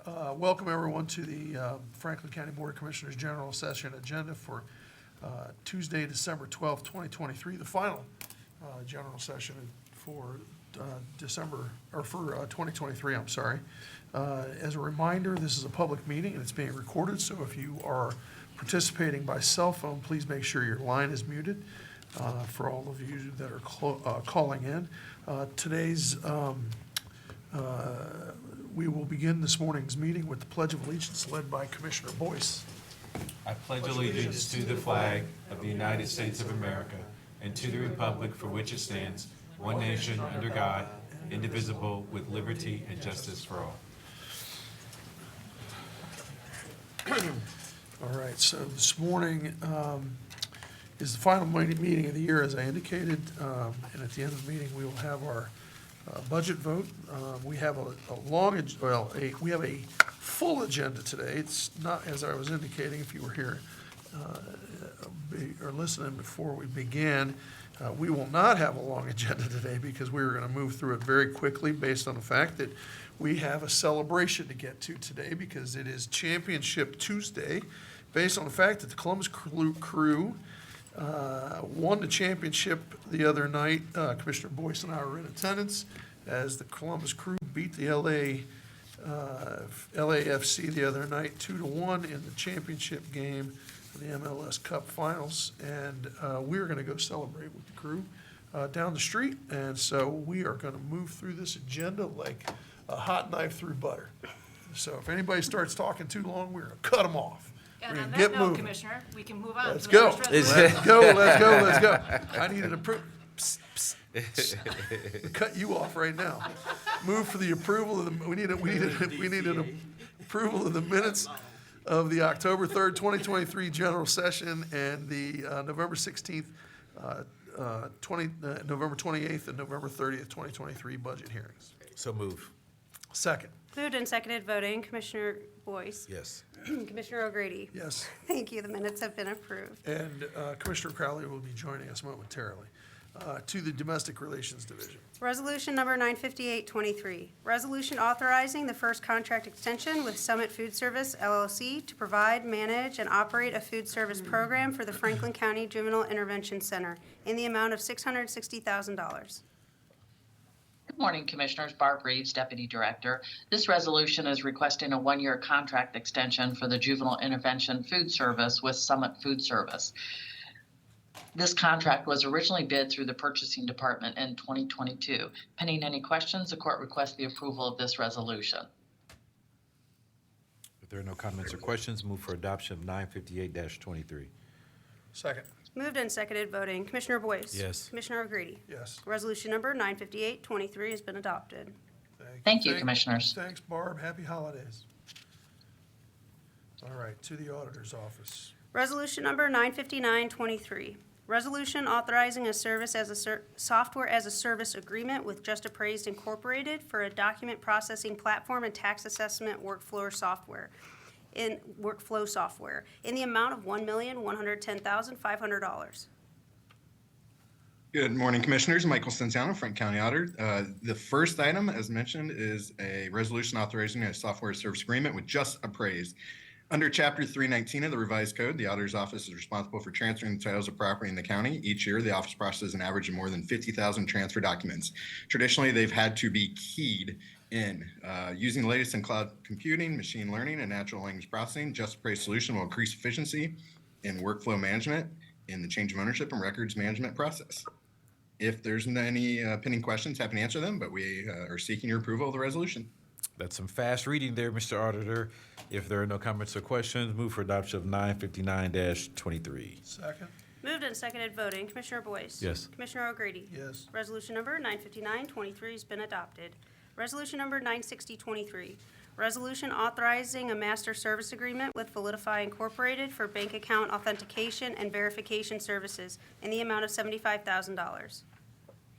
Welcome everyone to the Franklin County Board of Commissioners General Session agenda for Tuesday, December 12th, 2023, the final general session for December, or for 2023, I'm sorry. As a reminder, this is a public meeting and it's being recorded, so if you are participating by cell phone, please make sure your line is muted for all of you that are calling in. We will begin this morning's meeting with the Pledge of Allegiance led by Commissioner Boyce. I pledge allegiance to the flag of the United States of America and to the republic for which it stands, one nation under God, indivisible, with liberty and justice for all. All right, so this morning is the final meeting of the year, as I indicated, and at the end of the meeting, we will have our budget vote. We have we have a full agenda today. It's not, as I was indicating, if you were here or listening before we began, we will not have a long agenda today because we are going to move through it very quickly based on the fact that we have a celebration to get to today because it is Championship Tuesday, based on the fact that the Columbus Crew won the championship the other night. Commissioner Boyce and I were in attendance as the Columbus Crew beat the LAFC the other night 2-1 in the championship game of the MLS Cup Finals, and we're going to go celebrate with the crew down the street, and so we are going to move through this agenda like a hot knife through butter. So if anybody starts talking too long, we're going to cut them off. And on Get that note, moving. Commissioner, we can move on. Let's to go. the next Let's go. I need an approval. Cut you off right now. Move for the approval of the, we need an approval of the minutes of the October 3rd, 2023 general session and the November 16th, November 28th and November 30th, 2023 budget hearings. So move. Second. Moved and seconded voting, Commissioner Boyce. Yes. Commissioner O'Grady. Yes. Thank you, the minutes have been approved. And Commissioner Crowley will be joining us momentarily. To the Domestic Relations Division. Resolution number 95823, resolution authorizing the first contract extension with Summit Food Service LLC to provide, manage, and operate a food service program for the Franklin County Juvenile Intervention Center in the amount of $660,000. Good morning, Commissioners. Barb Reeves, Deputy Director. This resolution is requesting a one-year contract extension for the Juvenile Intervention Food Service with Summit Food Service. This contract was originally bid through the Purchasing Department in 2022. Pending any questions, the court requests the approval of this resolution. If there are no comments or questions, move for adoption of 958-23. Second. Moved and seconded voting, Commissioner Boyce. Yes. Commissioner O'Grady. Yes. Resolution number 95823 has been adopted. Thank you, Commissioners. Thanks, Barb. Happy holidays. All right, to the auditor's office. Resolution number 95923, resolution authorizing a software as a service agreement with Just Appraised Incorporated for a document processing platform and tax assessment workflow software in the amount of $1,110,500. Good morning, Commissioners. Michael Cinciano, Franklin County Auditor. The first item, as mentioned, is a resolution authorizing a software service agreement with Just Appraised. Under Chapter 319 of the Revised Code, the Auditor's Office is responsible for transferring the titles of property in the county. Each year, the office processes an average of more than 50,000 transfer documents. Traditionally, they've had to be keyed in. Using the latest in cloud computing, machine learning, and natural language processing, Just Appraised solution will increase efficiency in workflow management in the change of ownership and records management process. If there's any pending questions, happy to answer them, but we are seeking your approval of the resolution. That's some fast reading there, Mr. Auditor. If there are no comments or questions, move for adoption of 959-23. Second. Moved and seconded voting, Commissioner Boyce. Yes. Commissioner O'Grady. Yes. Resolution number 95923 has been adopted. Resolution number 96023, resolution authorizing a master service agreement with Validify Incorporated for bank account authentication and verification services in the amount of $75,000.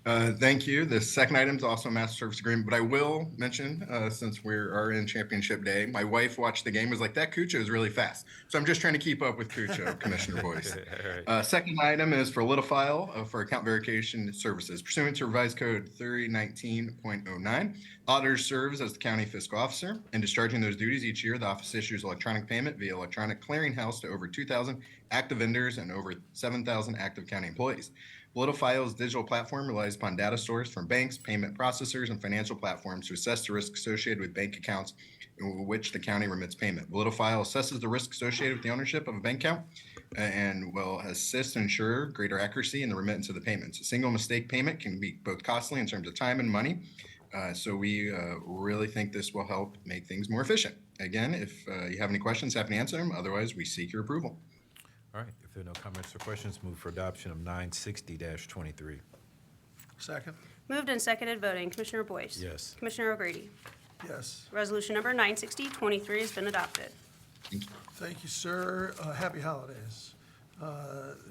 Thank you. The second item is also a master service agreement, but I will mention, since we are in championship day, my wife watched the game, was like, that Cucho is really fast. So I'm just trying to keep up with Cucho, Commissioner Boyce. All right. Second item is for Little File for account verification services. Pursuant to revised code 3019.09, auditor serves as the county fiscal officer. In discharging those duties each year, the office issues electronic payment via electronic clearinghouse to over 2,000 active vendors and over 7,000 active county employees. Politifile's digital platform relies upon data sourced from banks, payment processors, and financial platforms to assess the risk associated with bank accounts in which the county remits payment. Politifile assesses the risk associated with the ownership of a bank account and will assist and ensure greater accuracy in the remittance of the payments. A single mistake payment can be both costly in terms of time and money. So we really think this will help make things more efficient. Again, if you have any questions, happy to answer them. Otherwise, we seek your approval. All right, if there are no comments or questions, move for adoption of 960-23. Second. Moved and seconded, voting. Commissioner Boyce? Yes. Commissioner O'Grady? Yes. Resolution number 960-23 has been adopted. Thank you, sir. Happy holidays.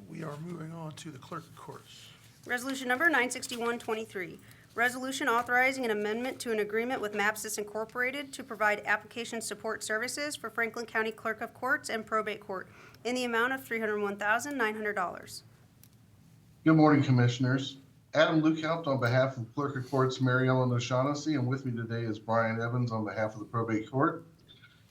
We are moving on to the clerk of courts. Resolution number 961-23, resolution authorizing an amendment to an agreement with Mapsys Incorporated to provide application support services for Franklin County Clerk of Courts and Probate Court in the amount of $301,900. Good morning, Commissioners. Adam Lukehaupt on behalf of Clerk of Courts Mary Ellen O'Shaughnessy, and with me today is Brian Evans on behalf of the Probate Court.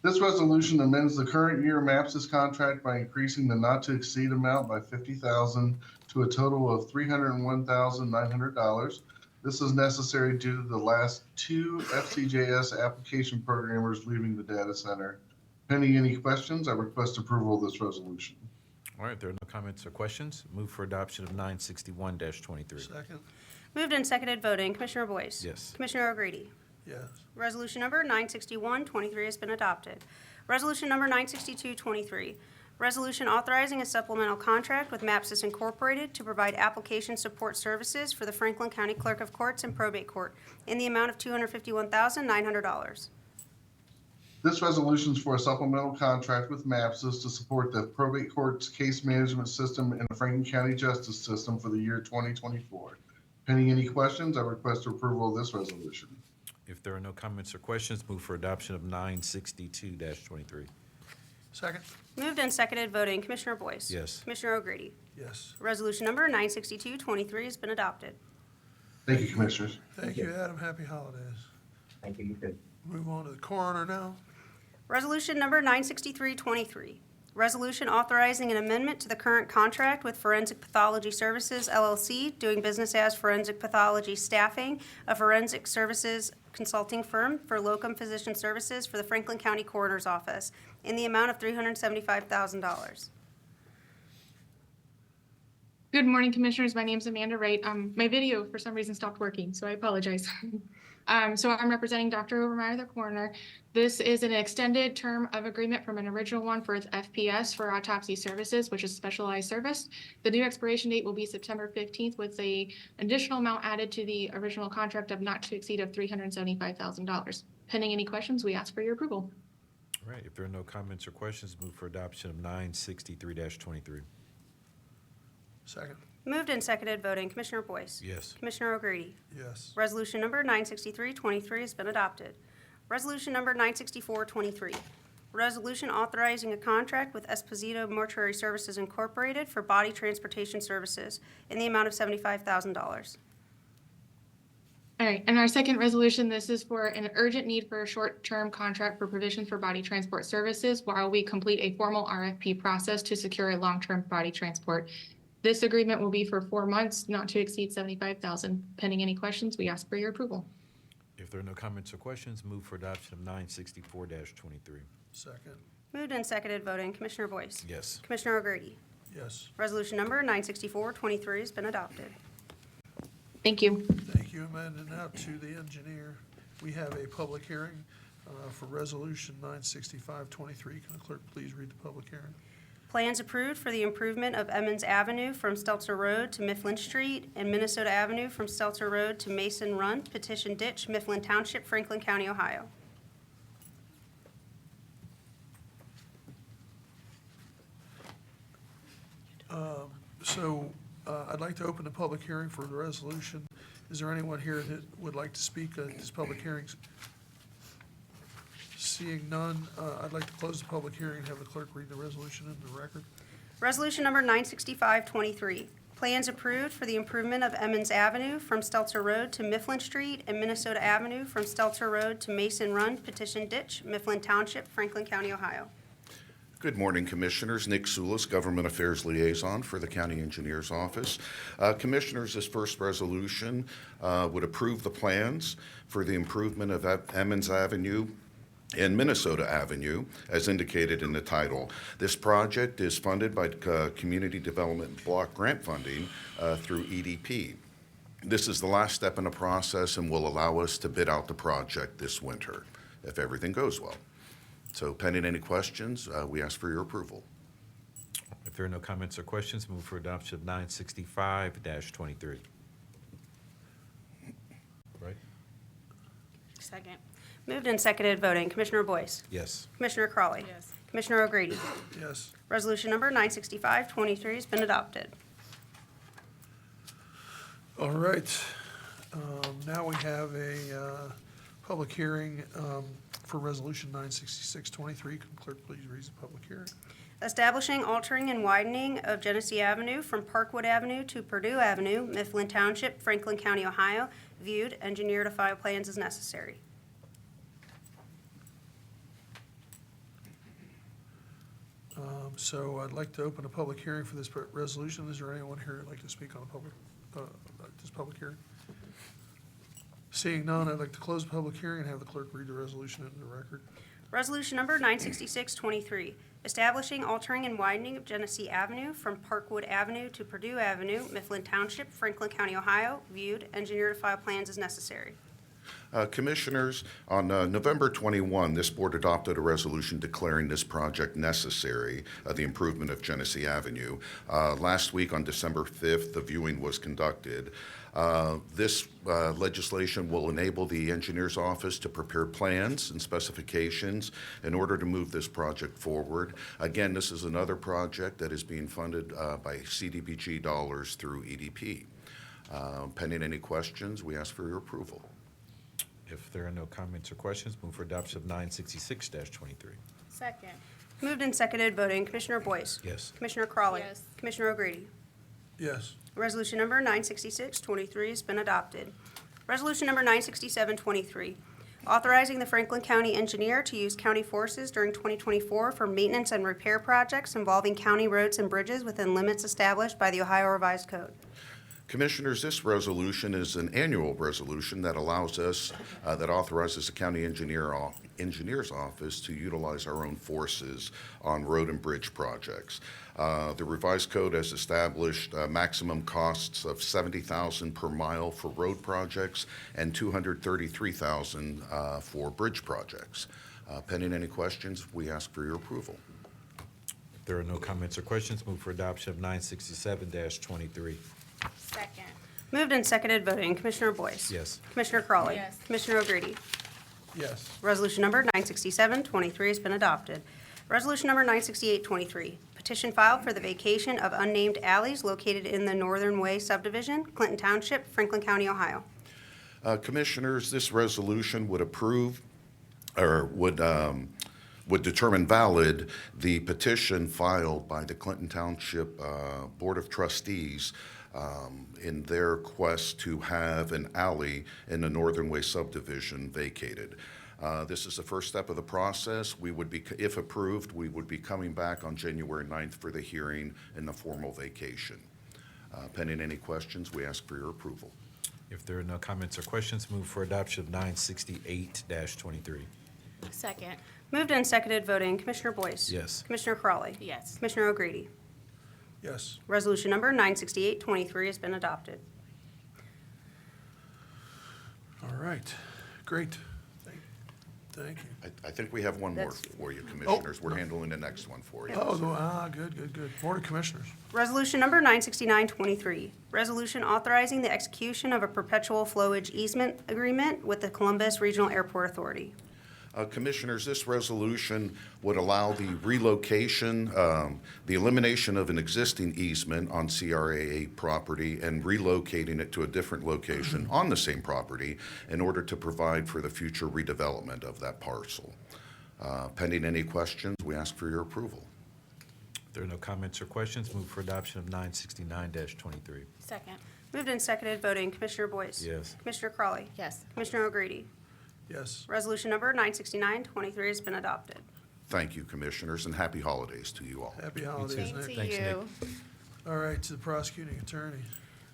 This resolution amends the current year Mapsys contract by increasing the not-to-exceed amount by $50,000 to a total of $301,900. This is necessary due to the last two FCJS application programmers leaving the data center. Pending any questions, I request approval of this resolution. All right, if there are no comments or questions, move for adoption of 961-23. Second. Moved and seconded, voting. Commissioner Boyce? Yes. Commissioner O'Grady? Yes. Resolution number 961-23 has been adopted. Resolution number 962-23, resolution authorizing a supplemental contract with Mapsys Incorporated to provide application support services for the Franklin County Clerk of Courts and Probate Court in the amount of $251,900. This resolution is for a supplemental contract with Mapsys to support the probate court's case management system and the Franklin County Justice System for the year 2024. Pending any questions, I request approval of this resolution. If there are no comments or questions, move for adoption of 962-23. Second. Moved and seconded, voting. Commissioner Boyce? Yes. Commissioner O'Grady? Yes. Resolution number 962-23 has been adopted. Thank you, Commissioners. Thank you, Adam. Happy holidays. Thank you, you too. Move on to the coroner now. Resolution number 963-23, resolution authorizing an amendment to the current contract with Forensic Pathology Services, LLC, doing business as Forensic Pathology Staffing, a forensic services consulting firm for locum physician services for the Franklin County Coroner's Office in the amount of $375,000. Good morning, Commissioners. My name is Amanda Wright. My video for some reason stopped working, so I apologize. So I'm representing Dr. Overmeyer, the coroner. This is an extended term of agreement from an original one for its FPS for autopsy services, which is specialized service. The new expiration date will be September 15th with an additional amount added to the original contract of not to exceed of $375,000. Pending any questions, we ask for your approval. All right, if there are no comments or questions, move for adoption of 963-23. Second. Moved and seconded, voting. Commissioner Boyce? Yes. Commissioner O'Grady? Yes. Resolution number 963-23 has been adopted. Resolution number 964-23, resolution authorizing a contract with Esposito Mortuary Services Incorporated for body transportation services in the amount of $75,000. All right, and our second resolution, this is for an urgent need for a short-term contract for provision for body transport services while we complete a formal RFP process to secure a long-term body transport. This agreement will be for 4 months, not to exceed $75,000. Pending any questions, we ask for your approval. If there are no comments or questions, move for adoption of 964-23. Second. Moved and seconded, voting. Commissioner Boyce? Yes. Commissioner O'Grady? Yes. Resolution number 964-23 has been adopted. Thank you. Thank you, Amanda. Now to the engineer. We have a public hearing for Resolution 965-23. Can the clerk please read the public hearing? Plans approved for the improvement of Emmons Avenue from Stelzer Road to Mifflin Street and Minnesota Avenue from Stelzer Road to Mason Run, Petition Ditch, Mifflin Township, Franklin County, Ohio. So I'd like to open the public hearing for the resolution. Is there anyone here that would like to speak at this public hearing? Seeing none, I'd like to close the public hearing and have the clerk read the resolution into the record. Resolution number 96523, plans approved for the improvement of Emmons Avenue from Stelzer Road to Mifflin Street and Minnesota Avenue from Stelzer Road to Mason Run, petition ditch, Mifflin Township, Franklin County, Ohio. Good morning, Commissioners. Nick Soulis, Government Affairs Liaison for the County Engineer's Office. Commissioners, this first resolution would approve the plans for the improvement of Emmons Avenue and Minnesota Avenue, as indicated in the title. This project is funded by Community Development Block Grant Funding through EDP. This is the last step in the process and will allow us to bid out the project this winter, if everything goes well. So pending any questions, we ask for your approval. If there are no comments or questions, move for adoption of 965-23. Right? Second. Moved and seconded voting. Commissioner Boyce. Yes. Commissioner Crawley. Yes. Commissioner O'Grady. Yes. Resolution number 96523 has been adopted. All right. Now we have a public hearing for Resolution 96623. Can clerk please read the public hearing? Establishing, altering, and widening of Genesee Avenue from Parkwood Avenue to Purdue Avenue, Mifflin Township, Franklin County, Ohio, viewed, engineer to file plans as necessary. So I'd like to open a public hearing for this resolution. Is there anyone here who'd like to speak on this public hearing? Seeing none, I'd like to close the public hearing and have the clerk read the resolution into the record. Resolution number 96623, establishing, altering, and widening of Genesee Avenue from Parkwood Avenue to Purdue Avenue, Mifflin Township, Franklin County, Ohio, viewed, engineer to file plans as necessary. Commissioners, on November 21, this board adopted a resolution declaring this project necessary, the improvement of Genesee Avenue. Last week, on December 5th, the viewing was conducted. This legislation will enable the engineer's office to prepare plans and specifications in order to move this project forward. Again, this is another project that is being funded by CDBG dollars through EDP. Pending any questions, we ask for your approval. If there are no comments or questions, move for adoption of 966-23. Second. Moved and seconded voting. Commissioner Boyce. Yes. Commissioner Crawley. Yes. Commissioner O'Grady. Yes. Resolution number 96623 has been adopted. Resolution number 96723, authorizing the Franklin County engineer to use county forces during 2024 for maintenance and repair projects involving county roads and bridges within limits established by the Ohio Revised Code. Commissioners, this resolution is an annual resolution that allows us, that authorizes the county engineer's office to utilize our own forces on road and bridge projects. The revised code has established maximum costs of $70,000 per mile for road projects and $233,000 for bridge projects. Pending any questions, we ask for your approval. If there are no comments or questions, move for adoption of 967-23. Second. Moved and seconded voting. Commissioner Boyce. Yes. Commissioner Crawley. Yes. Commissioner O'Grady. Yes. Resolution number 96723 has been adopted. Resolution number 96823, petition filed for the vacation of unnamed alleys located in the Northern Way subdivision, Clinton Township, Franklin County, Ohio. Commissioners, this resolution would approve, or would determine valid the petition filed by the Clinton Township Board of Trustees in their quest to have an alley in the Northern Way subdivision vacated. This is the first step of the process. We would be, if approved, we would be coming back on January 9th for the hearing and the formal vacation. Pending any questions, we ask for your approval. If there are no comments or questions, move for adoption of 968-23. Second. Moved and seconded voting. Commissioner Boyce. Yes. Commissioner Crawley. Yes. Commissioner O'Grady. Yes. Resolution number 96823 has been adopted. All right. Great. Thank you. I think we have one more That's- for you, Commissioners. We're handling the next one for you. Good. Morning, Commissioners. Resolution number 96923, resolution authorizing the execution of a perpetual flowage easement agreement with the Columbus Regional Airport Authority. Commissioners, this resolution would allow the relocation, the elimination of an existing easement on CRAA property and relocating it to a different location on the same property in order to provide for the future redevelopment of that parcel. Pending any questions, we ask for your approval. If there are no comments or questions, move for adoption of 969-23. Second. Moved and seconded, voting Commissioner Boyce. Yes. Commissioner Crawley. Yes. Commissioner O'Grady. Yes. Resolution number 969-23 has been adopted. Thank you, Commissioners, and happy holidays to you all. Happy holidays, Same Nick. to Thanks, Nick. you. All right, to the prosecuting attorney.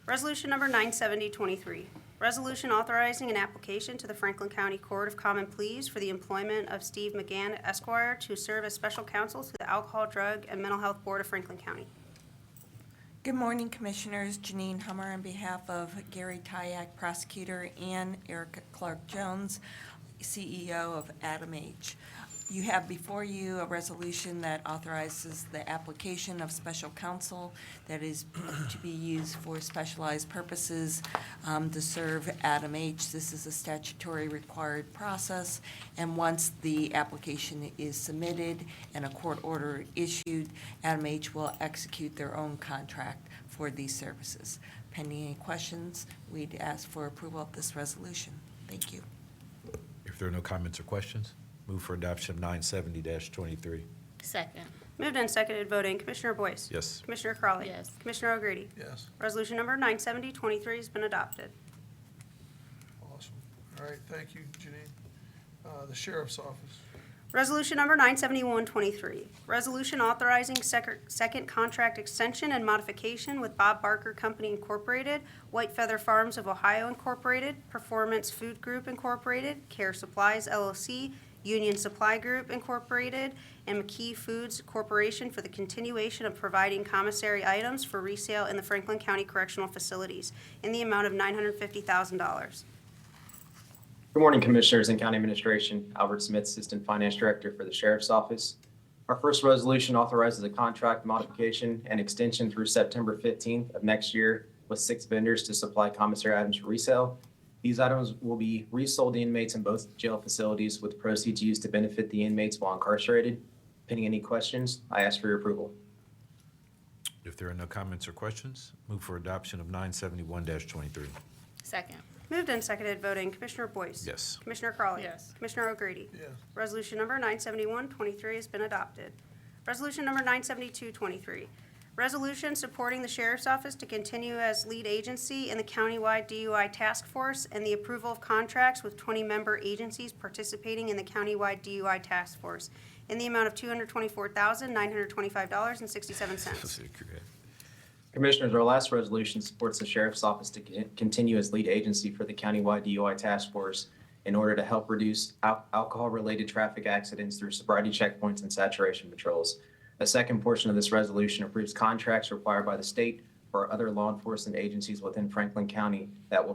Resolution number 970-23, resolution authorizing an application to the Franklin County Court of Common Pleas for the employment of Steve McGann Esquire to serve as special counsel to the Alcohol, Drug, and Mental Health Board of Franklin County. Good morning, Commissioners. Janine Hummer on behalf of Gary Tyak, prosecutor, and Erica Clark-Jones, CEO of Adam H. You have before you a resolution that authorizes the application of special counsel that is to be used for specialized purposes to serve Adam H. This is a statutory required process, and once the application is submitted and a court order issued, Adam H. will execute their own contract for these services. Pending any questions, we'd ask for approval of this resolution. Thank you. If there are no comments or questions, move for adoption of 970-23. Second. Moved and seconded, voting Commissioner Boyce. Yes. Commissioner Crawley. Yes. Commissioner O'Grady. Yes. Resolution number 970-23 has been adopted. Awesome. All right, thank you, Janine. The Sheriff's Office. Resolution number 971-23, resolution authorizing second contract extension and modification with Bob Barker Company Incorporated, White Feather Farms of Ohio Incorporated, Performance Food Group Incorporated, Care Supplies LLC, Union Supply Group Incorporated, and McKee Foods Corporation for the continuation of providing commissary items for resale in the Franklin County Correctional Facilities in the amount of $950,000. Good morning, Commissioners and County Administration. Albert Smith, Assistant Finance Director for the Sheriff's Office. Our first resolution authorizes a contract modification and extension through September 15th of next year with 6 vendors to supply commissary items for resale. These items will be resold to inmates in both jail facilities with proceeds used to benefit the inmates while incarcerated. Pending any questions, I ask for your approval. If there are no comments or questions, move for adoption of 971-23. Second. Moved and seconded, voting Commissioner Boyce. Yes. Commissioner Crawley. Yes. Commissioner O'Grady. Yes. Resolution number 971-23 has been adopted. Resolution number 972-23, resolution supporting the Sheriff's Office to continue as lead agency in the countywide DUI task force and the approval of contracts with 20-member agencies participating in the countywide DUI task force in the amount of $224,925.67. Commissioners, our last resolution supports the Sheriff's Office to continue as lead agency for the countywide DUI task force in order to help reduce alcohol-related traffic accidents through sobriety checkpoints and saturation patrols. The second portion of this resolution approves contracts required by the state or other law enforcement agencies within Franklin County that will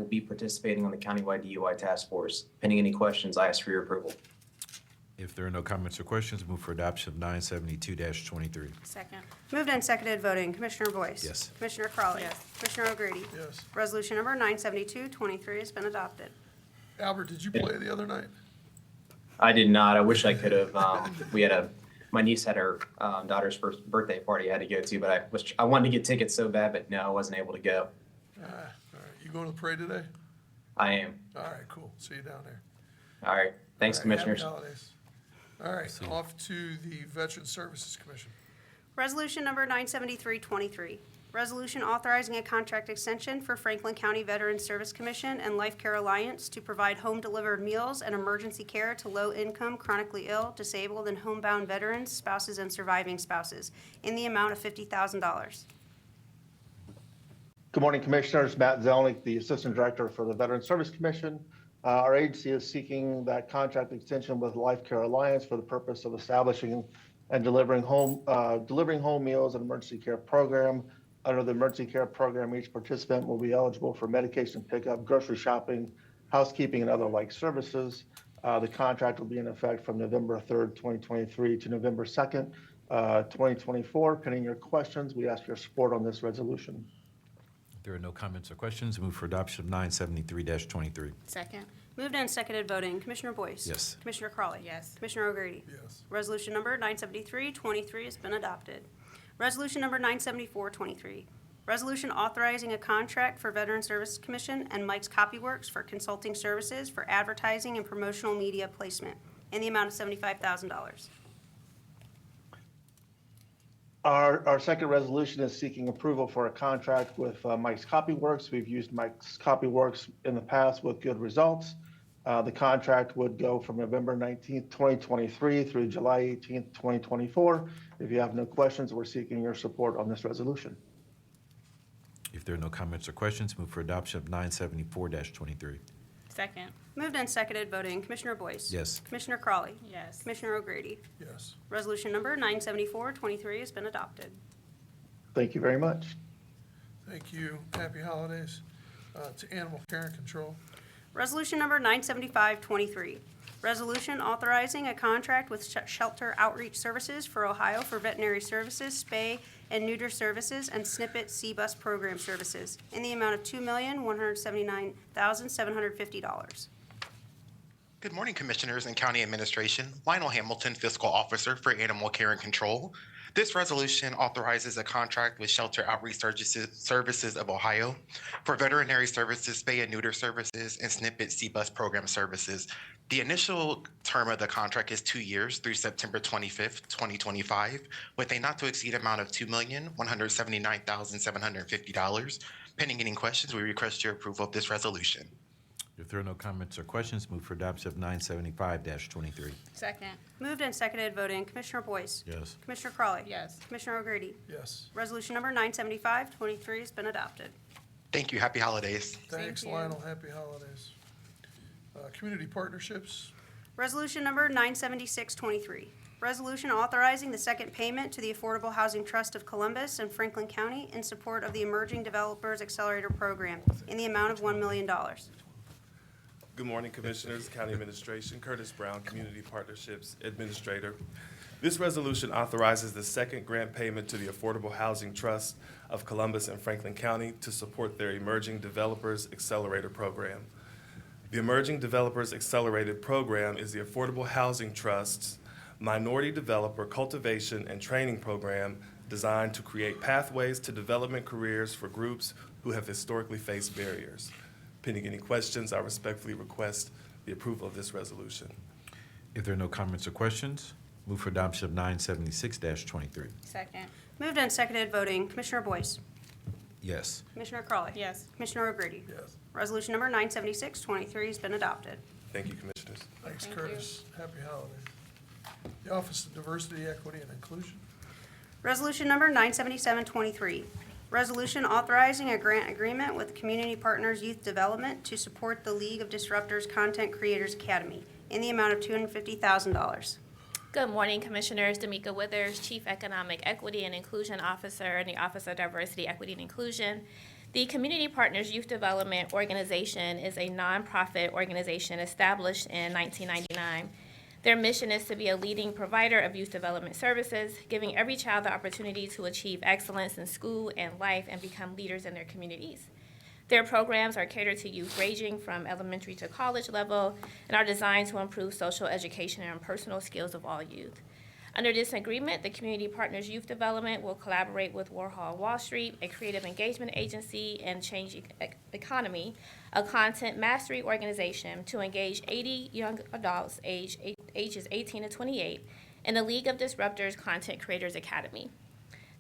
be participating on the countywide DUI task force. Pending any questions, I ask for your approval. If there are no comments or questions, move for adoption of 972-23. Second. Moved and seconded, voting Commissioner Boyce. Yes. Commissioner Crawley. Yes. Commissioner O'Grady. Yes. Resolution number 972-23 has been adopted. Albert, did you play the other night? I did not. I wish I could have. My niece had her daughter's first birthday party I had to go to, but I wanted to get tickets so bad, but no, I wasn't able to go. All right. You going to the parade today? I am. All right, cool. See you down there. All right. Thanks, All right, Commissioners. Happy holidays. All right, off to the Veteran Services Commission. Resolution number 973-23, resolution authorizing a contract extension for Franklin County Veterans Service Commission and Life Care Alliance to provide home-delivered meals and emergency care to low-income, chronically ill, disabled, and homebound veterans, spouses, and surviving spouses in the amount of $50,000. Good morning, Commissioners. Matt Zelnick, the Assistant Director for the Veterans Service Commission. Our agency is seeking that contract extension with Life Care Alliance for the purpose of establishing and delivering home meals and emergency care program. Under the emergency care program, each participant will be eligible for medication pickup, grocery shopping, housekeeping, and other like services. The contract will be in effect from November 3rd, 2023 to November 2nd, 2024. Pending your questions, we ask your support on this resolution. If there are no comments or questions, move for adoption of 973-23. Second. Moved and seconded voting. Commissioner Boyce? Yes. Commissioner Crawley? Yes. Commissioner O'Grady? Yes. Resolution number 973-23 has been adopted. Resolution number 974-23. Resolution authorizing a contract for Veteran Service Commission and Mike's Copyworks for consulting services for advertising and promotional media placement in the amount of $75,000. Our second resolution is seeking approval for a contract with Mike's Copyworks. We've used Mike's Copyworks in the past with good results. The contract would go from November 19th, 2023 through July 18th, 2024. If you have no questions, we're seeking your support on this resolution. If there are no comments or questions, move for adoption of 974-23. Second. Moved and seconded voting. Commissioner Boyce? Yes. Commissioner Crawley? Yes. Commissioner O'Grady? Yes. Resolution number 974-23 has been adopted. Thank you very much. Thank you. Happy holidays. To Animal Care and Control. Resolution number 975-23. Resolution authorizing a contract with Shelter Outreach Services for Ohio for veterinary services, spay and neuter services, and Snippet C-Bus program services in the amount of $2,179,750. Good morning, Commissioners and County Administration. Lionel Hamilton, Fiscal Officer for Animal Care and Control. This resolution authorizes a contract with Shelter Outreach Services of Ohio for veterinary services, spay and neuter services, and Snippet C-Bus program services. The initial term of the contract is 2 years through September 25th, 2025, with a not-to-exceed amount of $2,179,750. Pending any questions, we request your approval of this resolution. If there are no comments or questions, move for adoption of 975-23. Second. Moved and seconded voting. Commissioner Boyce? Yes. Commissioner Crawley? Yes. Commissioner O'Grady? Yes. Resolution number 975-23 has been adopted. Thank you. Happy holidays. Thanks, you. Lionel. Happy holidays. Community Partnerships. Resolution number 976-23. Resolution authorizing the second payment to the Affordable Housing Trust of Columbus and Franklin County in support of the Emerging Developers Accelerator Program in the amount of $1 million. Good morning, Commissioners, County Administration. Curtis Brown, Community Partnerships Administrator. This resolution authorizes the second grant payment to the Affordable Housing Trust of Columbus and Franklin County to support their Emerging Developers Accelerator Program. The Emerging Developers Accelerated Program is the Affordable Housing Trust's minority developer cultivation and training program designed to create pathways to development careers for groups who have historically faced barriers. Pending any questions, I respectfully request the approval of this resolution. If there are no comments or questions, move for adoption of 976-23. Second. Moved and seconded voting. Commissioner Boyce? Yes. Commissioner Crawley? Yes. Commissioner O'Grady? Yes. Resolution number 976-23 has been adopted. Thank you, Commissioners. Thanks, Thank Curtis. Happy holidays. The Office of Diversity, Equity, and Inclusion. Resolution number 977-23. Resolution authorizing a grant agreement with Community Partners Youth Development to support the League of Disruptors Content Creators Academy in the amount of $250,000. Good morning, Commissioners. D'Amica Withers, Chief Economic Equity and Inclusion Officer in the Office of Diversity, Equity, and Inclusion. The Community Partners Youth Development Organization is a nonprofit organization established in 1999. Their mission is to be a leading provider of youth development services, giving every child the opportunity to achieve excellence in school and life and become leaders in their communities. Their programs are catered to youth ranging from elementary to college level and are designed to improve social education and personal skills of all youth. Under this agreement, the Community Partners Youth Development will collaborate with Warhol Wall Street, a creative engagement agency, and Change Economy, a content mastery organization, to engage 80 young adults ages 18 to 28 in the League of Disruptors Content Creators Academy.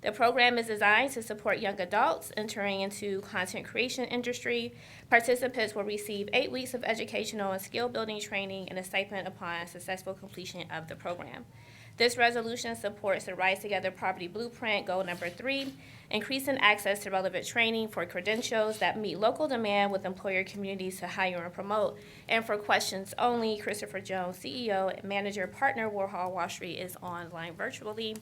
The program is designed to support young adults entering into content creation industry. Participants will receive 8 weeks of educational and skill-building training and a stipend upon successful completion of the program. This resolution supports the Rise Together Poverty Blueprint Goal Number 3, increasing access to relevant training for credentials that meet local demand with employer communities to hire and promote. And for questions only, Christopher Jones, CEO and Manager Partner, Warhol Wall Street, is online virtually.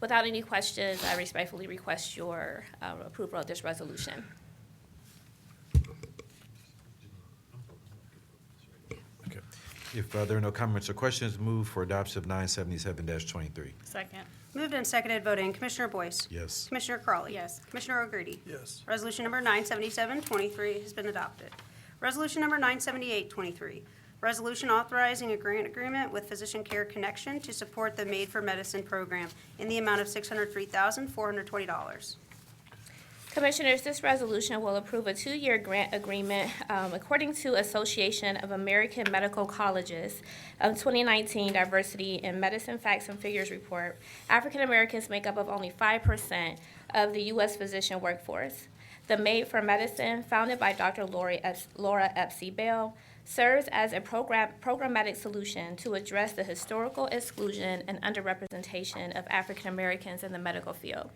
Without any questions, I respectfully request your approval of this resolution. Okay. If there are no comments or questions, move for adoption of 977-23. Second. Moved and seconded voting. Commissioner Boyce? Yes. Commissioner Crawley? Yes. Commissioner O'Grady? Yes. Resolution number 977-23 has been adopted. Resolution number 978-23. Resolution authorizing a grant agreement with Physician Care Connection to support the Made for Medicine program in the amount of $603,420. Commissioners, this resolution will approve a 2-year grant agreement according to Association of American Medical Colleges 2019 Diversity in Medicine Facts and Figures Report. African Americans make up of only 5% of the U.S. physician workforce. The Made for Medicine, founded by Dr. Laura Epsy Bell, serves as a programmatic solution to address the historical exclusion and underrepresentation of African Americans in the medical field.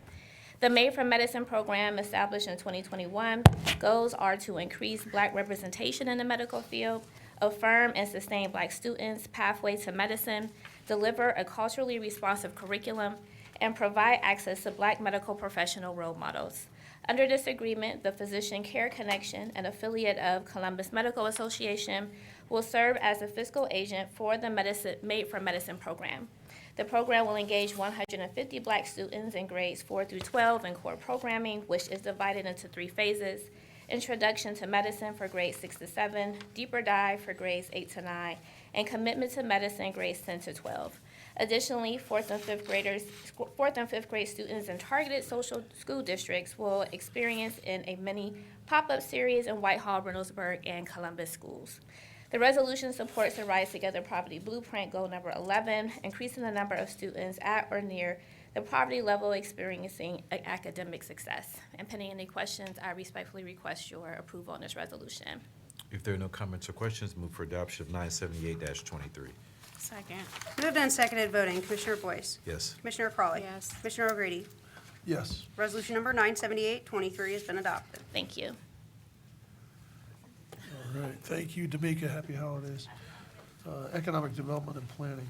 The Made for Medicine program, established in 2021, goals are to increase Black representation in the medical field, affirm and sustain Black students' pathway to medicine, deliver a culturally responsive curriculum, and provide access to Black medical professional role models. Under this agreement, the Physician Care Connection, an affiliate of Columbus Medical Association, will serve as a fiscal agent for the Made for Medicine program. The program will engage 150 Black students in grades 4 through 12 in core programming, which is divided into 3 phases: Introduction to Medicine for grades 6 to 7, Deeper Dive for grades 8 to 9, and Commitment to Medicine grades 10 to 12. Additionally, 4th and 5th grade students in targeted social school districts will experience in a mini pop-up series in Whitehall, Reynoldsburg, and Columbus schools. The resolution supports the Rise Together Poverty Blueprint Goal number 11, increasing the number of students at or near the poverty level experiencing academic success. And pending any questions, I respectfully request your approval on this resolution. If there are no comments or questions, move for adoption of 978-23. Second. Moved and seconded voting. Commissioner Boyce? Yes. Commissioner Crawley? Yes. Commissioner O'Grady? Yes. Resolution number 978-23 has been adopted. Thank you. All right, thank you, D'Amica, happy holidays. Economic Development and Planning.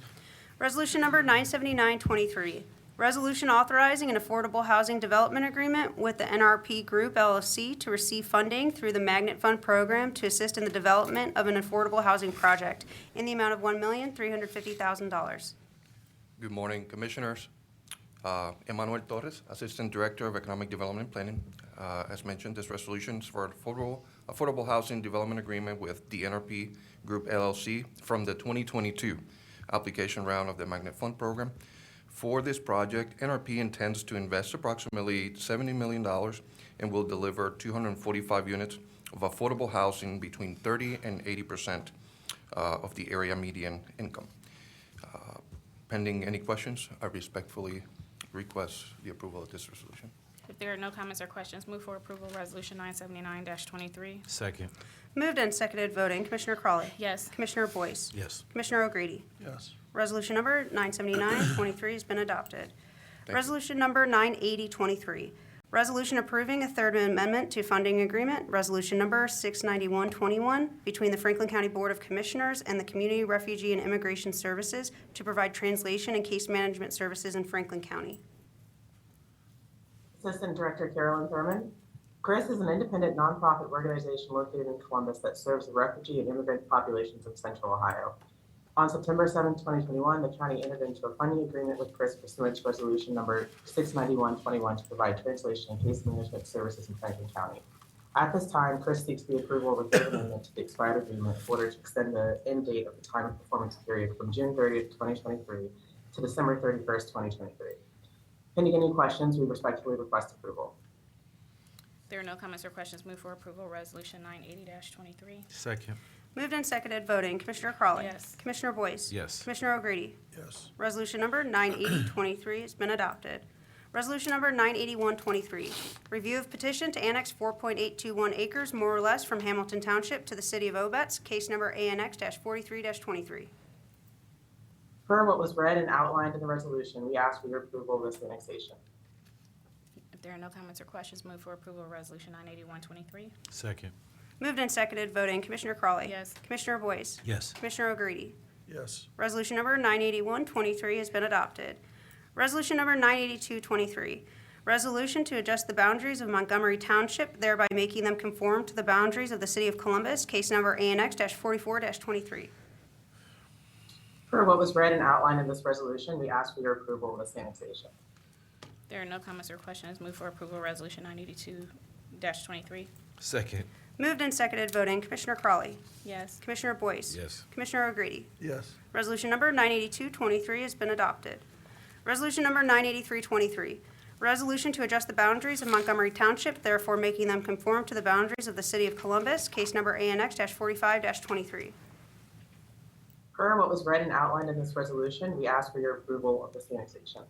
Resolution number 979-23, resolution authorizing an affordable housing development agreement with the NRP Group LLC to receive funding through the Magnet Fund program to assist in the development of an affordable housing project in the amount of $1,350,000. Good morning, Commissioners. Emmanuel Torres, Assistant Director of Economic Development and Planning. As mentioned, this resolution is for affordable housing development agreement with the NRP Group LLC from the 2022 application round of the Magnet Fund program. For this project, NRP intends to invest approximately $70 million and will deliver 245 units of affordable housing between 30 and 80% of the area median income. Pending any questions, I respectfully request the approval of this resolution. If there are no comments or questions, move for approval of Resolution 979-23. Second. Moved and seconded voting. Commissioner Crawley? Yes. Commissioner Boyce? Yes. Commissioner O'Grady? Yes. Resolution number 979-23 has been adopted. you. Resolution number 980-23, resolution approving a third amendment to funding agreement, resolution number 691-21, between the Franklin County Board of Commissioners and the Community Refugee and Immigration Services to provide translation and case management services in Franklin County. Assistant Director Carolyn Thurman. CRIS is an independent nonprofit organization located in Columbus that serves the refugee and immigrant populations of Central Ohio. On September 7, 2021, the county entered into a funding agreement with CRIS pursuant to resolution number 691-21 to provide translation and case management services in Franklin County. At this time, CRIS seeks the approval of a third amendment to the expired agreement in order to extend the end date of the time of performance period from June 30, 2023 to December 31, 2023. Pending any questions, we respectfully request approval. If there are no comments or questions, move for approval Resolution 980-23. Second. Moved and seconded voting. Commissioner Crawley? Yes. Commissioner Boyce? Yes. Commissioner O'Grady? Yes. Resolution number 980-23 has been adopted. Resolution number 981-23, review of petition to annex 4.821 acres, more or less, from Hamilton Township to the city of Obetz, case number ANX-43-23. Per what was read and outlined in the resolution, we ask for your approval of this annexation. If there are no comments or questions, move for approval of Resolution 981-23. Second. Moved and seconded voting. Commissioner Crawley? Yes. Commissioner Boyce? Yes. Commissioner O'Grady? Yes. Resolution number 981-23 has been adopted. Resolution number 982-23, resolution to adjust the boundaries of Montgomery Township, thereby making them conform to the boundaries of the city of Columbus, case number ANX-44-23. Per what was read and outlined in this resolution, we ask for your approval of this annexation. If there are no comments or questions, move for approval of Resolution 982-23. Second. Moved and seconded voting, Commissioner Crawley. Yes. Commissioner Boyce. Yes. Commissioner O'Grady. Yes. Resolution number 982-23 has been adopted. Resolution number 983-23, resolution to adjust the boundaries of Montgomery Township, therefore making them conform to the boundaries of the City of Columbus, case number ANX-45-23. Per what was read and outlined in this resolution, we ask for your approval of this annexation.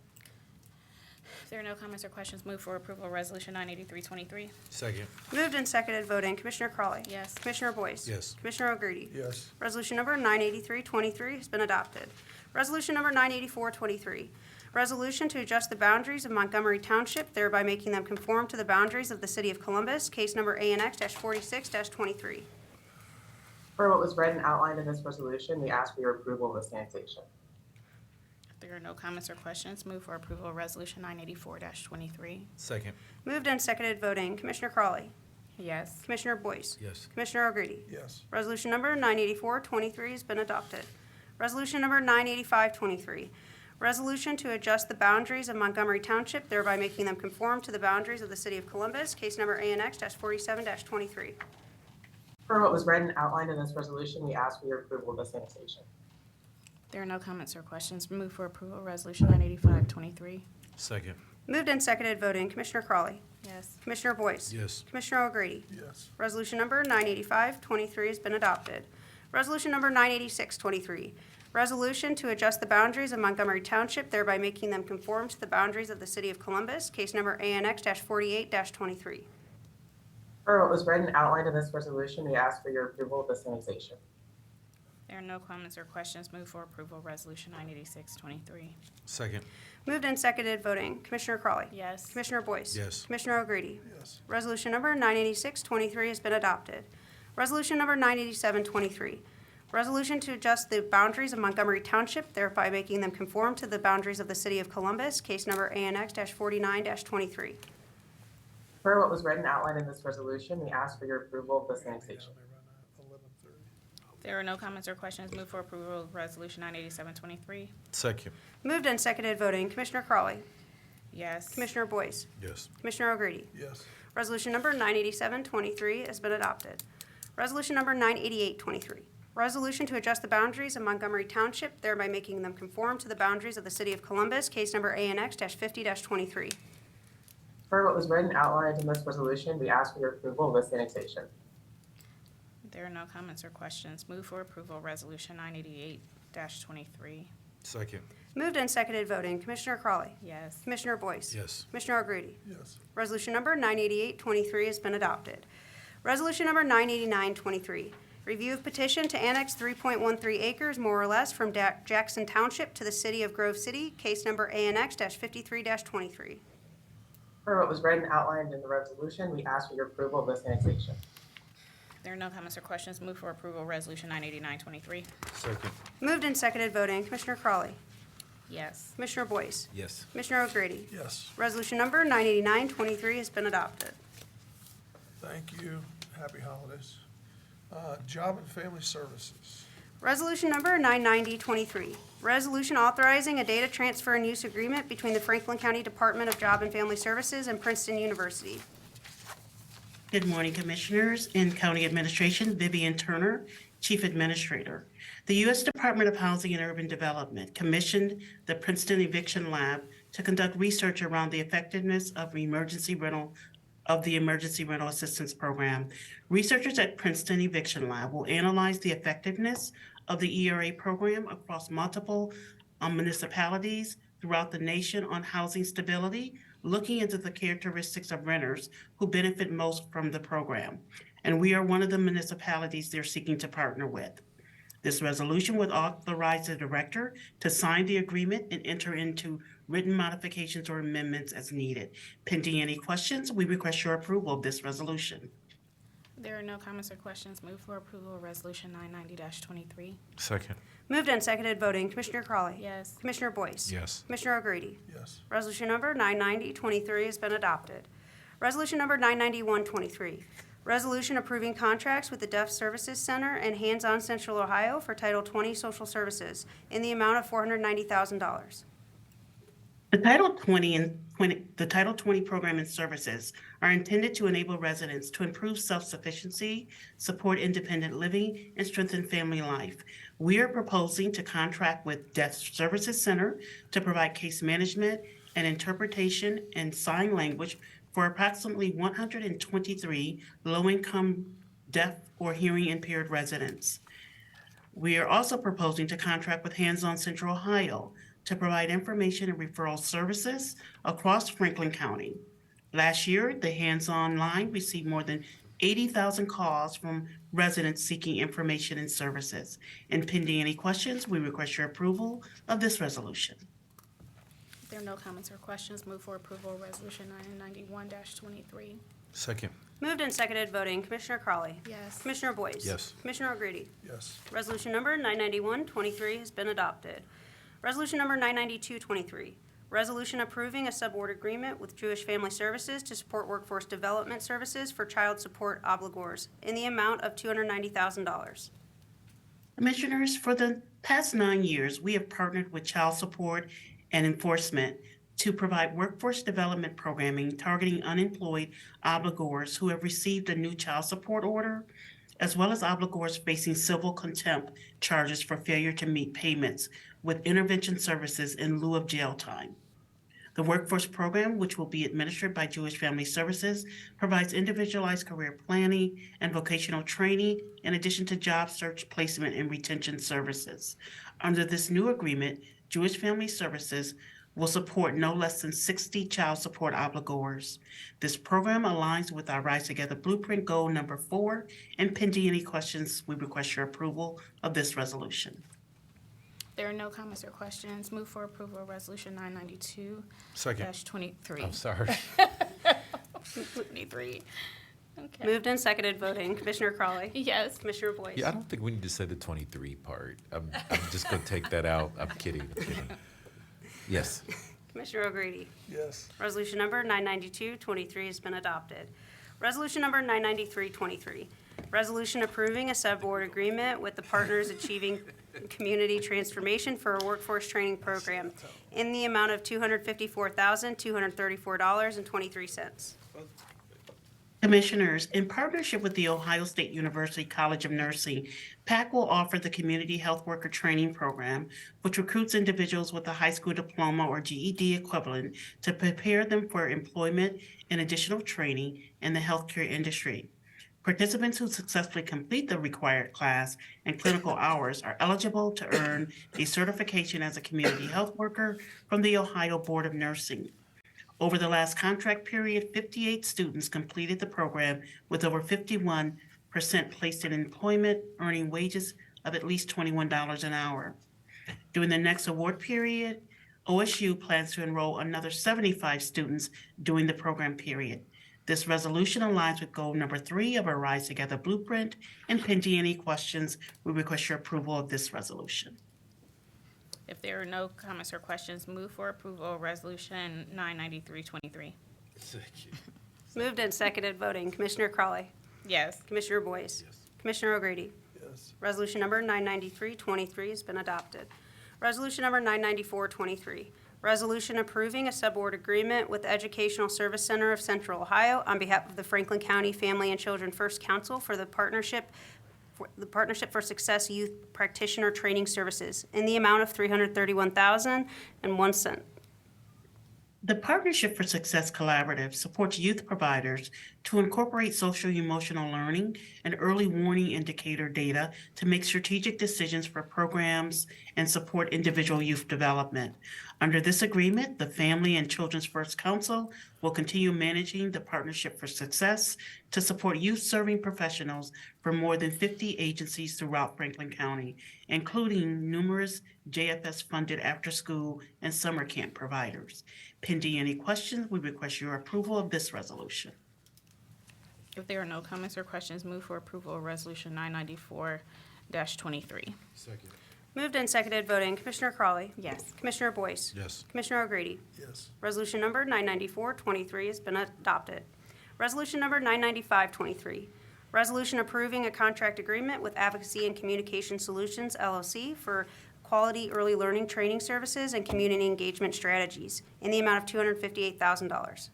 If there are no comments or questions, move for approval of Resolution 983-23. Second. Moved and seconded voting, Commissioner Crawley. Yes. Commissioner Boyce. Yes. Commissioner O'Grady. Yes. Resolution number 983-23 has been adopted. Resolution number 984-23, resolution to adjust the boundaries of Montgomery Township, thereby making them conform to the boundaries of the City of Columbus, case number ANX-46-23. Per what was read and outlined in this resolution, we ask for your approval of this annexation. If there are no comments or questions, move for approval of Resolution 984-23. Second. Moved and seconded voting, Commissioner Crawley. Yes. Commissioner Boyce. Yes. Commissioner O'Grady. Yes. Resolution number 984-23 has been adopted. Resolution number 985-23, resolution to adjust the boundaries of Montgomery Township, thereby making them conform to the boundaries of the City of Columbus, case number ANX-47-23. Per what was read and outlined in this resolution, we ask for your approval of this annexation. If there are no comments or questions, move for approval of Resolution 985-23. Second. Moved and seconded voting, Commissioner Crawley. Yes. Commissioner Boyce. Yes. Commissioner O'Grady. Yes. Resolution number 985-23 has been adopted. Resolution number 986-23, resolution to adjust the boundaries of Montgomery Township, thereby making them conform to the boundaries of the City of Columbus, case number ANX-48-23. Per what was read and outlined in this resolution, we ask for your approval of this annexation. If there are no comments or questions, move for approval of Resolution 986-23. Second. Moved and seconded voting, Commissioner Crawley. Yes. Commissioner Boyce. Yes. Commissioner O'Grady. Yes. Resolution number 986-23 has been adopted. Resolution number 987-23, resolution to adjust the boundaries of Montgomery Township, thereby making them conform to the boundaries of the City of Columbus, case number ANX-49-23. Per what was read and outlined in this resolution, we ask for your approval of this annexation. If there are no comments or questions, move for approval of Resolution 987-23. Second. Moved and seconded voting, Commissioner Crawley. Yes. Commissioner Boyce. Yes. Commissioner O'Grady. Yes. Resolution number 987-23 has been adopted. Resolution number 988-23, resolution to adjust the boundaries of Montgomery Township, thereby making them conform to the boundaries of the City of Columbus, case number ANX-50-23. Per what was read and outlined in this resolution, we ask for your approval of this annexation. If there are no comments or questions, move for approval of Resolution 988-23. Second. Moved and seconded voting, Commissioner Crawley. Yes. Commissioner Boyce. Yes. Commissioner O'Grady. Yes. Resolution number 988-23 has been adopted. Resolution number 989-23, review of petition to annex 3.13 acres, more or less, from Jackson Township to the City of Grove City, case number ANX-53-23. Per what was read and outlined in the resolution, we ask for your approval of this annexation. If there are no comments or questions, move for approval of Resolution 989-23. Second. Moved and seconded voting, Commissioner Crawley. Yes. Commissioner Boyce. Yes. Commissioner O'Grady. Yes. Resolution number 989-23 has been adopted. Thank you. Happy holidays. Job and Family Services. Resolution number 990-23, resolution authorizing a data transfer and use agreement between the Franklin County Department of Job and Family Services and Princeton University. Good morning, Commissioners. In County Administration, Vivian Turner, Chief Administrator. The U.S. Department of Housing and Urban Development commissioned the Princeton Eviction Lab to conduct research around the effectiveness of the Emergency Rental Assistance Program. Researchers at Princeton Eviction Lab will analyze the effectiveness of the ERA program across multiple municipalities throughout the nation on housing stability, looking into the characteristics of renters who benefit most from the program. And we are one of the municipalities they're seeking to partner with. This resolution would authorize the director to sign the agreement and enter into written modifications or amendments as needed. Pending any questions, we request your approval of this resolution. There are no comments or questions. Move for approval of Resolution 990-23. Second. Moved and seconded voting, Commissioner Crawley. Yes. Commissioner Boyce. Yes. Commissioner O'Grady. Yes. Resolution number 990-23 has been adopted. Resolution number 991-23, resolution approving contracts with the Deaf Services Center and Hands On Central Ohio for Title 20 Social Services in the amount of $490,000. The Title 20 program and services are intended to enable residents to improve self-sufficiency, support independent living, and strengthen family life. We are proposing to contract with Deaf Services Center to provide case management and interpretation and sign language for approximately 123 low-income deaf or hearing impaired residents. We are also proposing to contract with Hands On Central Ohio to provide information and referral services across Franklin County. Last year, the Hands On line received more than 80,000 calls from residents seeking information and services. And pending any questions, we request your approval of this resolution. If there are no comments or questions, move for approval of Resolution 991-23. Second. Moved and seconded, voting. Commissioner Crawley. Yes. Commissioner Boyce. Yes. Commissioner O'Grady. Yes. Resolution number 991-23 has been adopted. Resolution number 992-23, resolution approving a subaward agreement with Jewish Family Services to support workforce development services for child support obligors in the amount of $290,000. Commissioners, for the past 9 years, we have partnered with Child Support and Enforcement to provide workforce development programming targeting unemployed obligors who have received a new child support order, as well as obligors facing civil contempt charges for failure to meet payments with intervention services in lieu of jail time. The workforce program, which will be administered by Jewish Family Services, provides individualized career planning and vocational training in addition to job search, placement, and retention services. Under this new agreement, Jewish Family Services will support no less than 60 child support obligors. This program aligns with our Rise Together Blueprint Goal number 4, and pending any questions, we request your approval of this resolution. There are no comments or questions. Move for approval of Resolution 992-23. Second. I'm sorry. 23. Okay. Moved and seconded, voting. Commissioner Crawley. Yes. Commissioner Boyce. Yeah, I don't think we need to say the 23 part. I'm just going to take that out. I'm kidding. Yes. Commissioner O'Grady. Yes. Resolution number 992-23 has been adopted. Resolution number 993-23, resolution approving a subaward agreement with the Partners Achieving Community Transformation for a workforce training program in the amount of $254,234.23. Commissioners, in partnership with the Ohio State University College of Nursing, PAC will offer the Community Health Worker Training Program, which recruits individuals with a high school diploma or GED equivalent to prepare them for employment and additional training in the healthcare industry. Participants who successfully complete the required class and clinical hours are eligible to earn a certification as a community health worker from the Ohio Board of Nursing. Over the last contract period, 58 students completed the program with over 51% placed in employment, earning wages of at least $21 an hour. During the next award period, OSU plans to enroll another 75 students during the program period. This resolution aligns with goal number 3 of our Rise Together Blueprint, and pending any questions, we request your approval of this resolution. If there are no comments or questions, move for approval of Resolution 993-23. Moved and seconded, voting. Commissioner Crawley. Yes. Commissioner Boyce. Commissioner O'Grady. Yes. Resolution number 993-23 has been adopted. Resolution number 994-23, resolution approving a subaward agreement with the Educational Service Center of Central Ohio on behalf of the Franklin County Family and Children First Council for the Partnership for Success Youth Practitioner Training Services in the amount of $331,001. The Partnership for Success Collaborative supports youth providers to incorporate social emotional learning and early warning indicator data to make strategic decisions for programs and support individual youth development. Under this agreement, the Family and Children's First Council will continue managing the Partnership for Success to support youth-serving professionals for more than 50 agencies throughout Franklin County, including numerous JFS-funded after-school and summer camp providers. Pending any questions, we request your approval of this resolution. If there are no comments or questions, move for approval of Resolution 994-23. Second. Moved and seconded, voting. Commissioner Crawley. Yes. Commissioner Boyce. Yes. Commissioner O'Grady. Yes. Resolution number 994-23 has been adopted. Resolution number 995-23, resolution approving a contract agreement with Advocacy and Communication Solutions, LLC, for quality early learning training services and community engagement strategies in the amount of $258,000.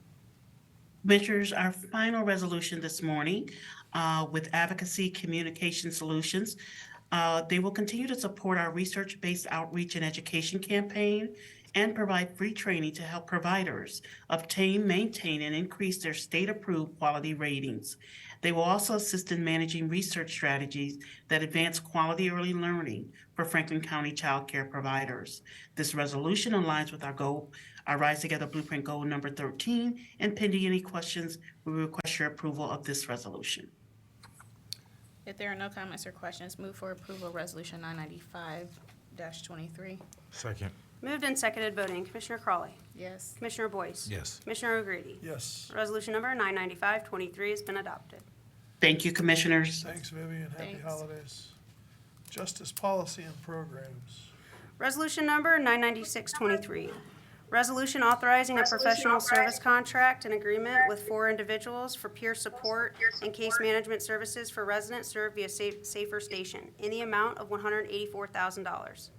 Commissioners, our final resolution this morning with Advocacy Communication Solutions. They will continue to support our research-based outreach and education campaign and provide free training to help providers obtain, maintain, and increase their state-approved quality ratings. They will also assist in managing research strategies that advance quality early learning for Franklin County child care providers. This resolution aligns with our goal, our Rise Together Blueprint Goal number 13, and pending any questions, we request your approval of this resolution. If there are no comments or questions, move for approval of Resolution 995-23. Second. Moved and seconded voting. Commissioner Crawley. Yes. Commissioner Boyce. Yes. Commissioner O'Grady. Yes. Resolution number 995-23 has been adopted. Thank you, Commissioners. Thanks, Vivian. Happy Thanks. holidays. Justice Policy and Programs. Resolution number 996-23. Resolution authorizing a professional service contract and agreement with 4 individuals for peer support and case management services for residents served via Safer Station in the amount of $184,000.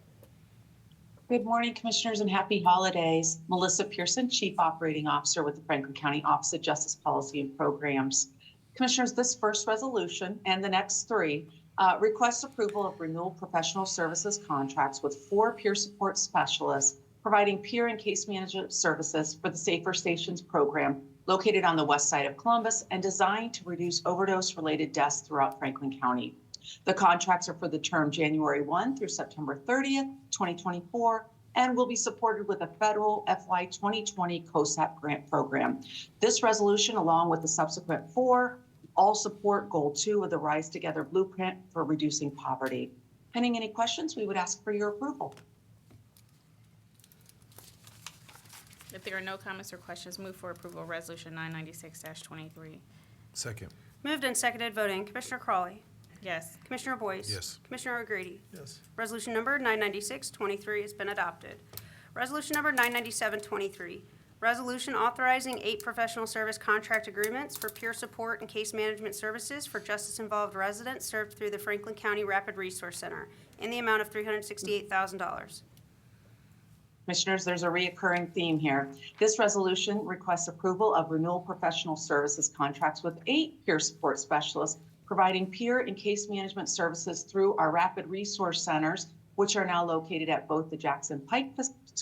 Good morning, Commissioners, and happy holidays. Melissa Pearson, Chief Operating Officer with the Franklin County Office of Justice Policy and Programs. Commissioners, this first resolution and the next 3 request approval of renewal professional services contracts with 4 peer support specialists providing peer and case management services for the Safer Stations program located on the west side of Columbus and designed to reduce overdose-related deaths throughout Franklin County. The contracts are for the term January 1 through September 30th, 2024, and will be supported with a federal FY 2020 COSAP grant program. This resolution, along with the subsequent 4, all support Goal 2 of the Rise Together Blueprint for reducing poverty. Pending any questions, we would ask for your approval. If there are no comments or questions, move for approval of Resolution 996-23. Second. Moved and seconded voting. Commissioner Crawley. Yes. Commissioner Boyce. Yes. Commissioner O'Grady. Yes. Resolution number 996-23 has been adopted. Resolution number 997-23. Resolution authorizing 8 professional service contract agreements for peer support and case management services for justice-involved residents served through the Franklin County Rapid Resource Center in the amount of $368,000. Commissioners, there's a reoccurring theme here. This resolution requests approval of renewal professional services contracts with 8 peer support specialists providing peer and case management services through our Rapid Resource Centers, which are now located at both the Jackson Pike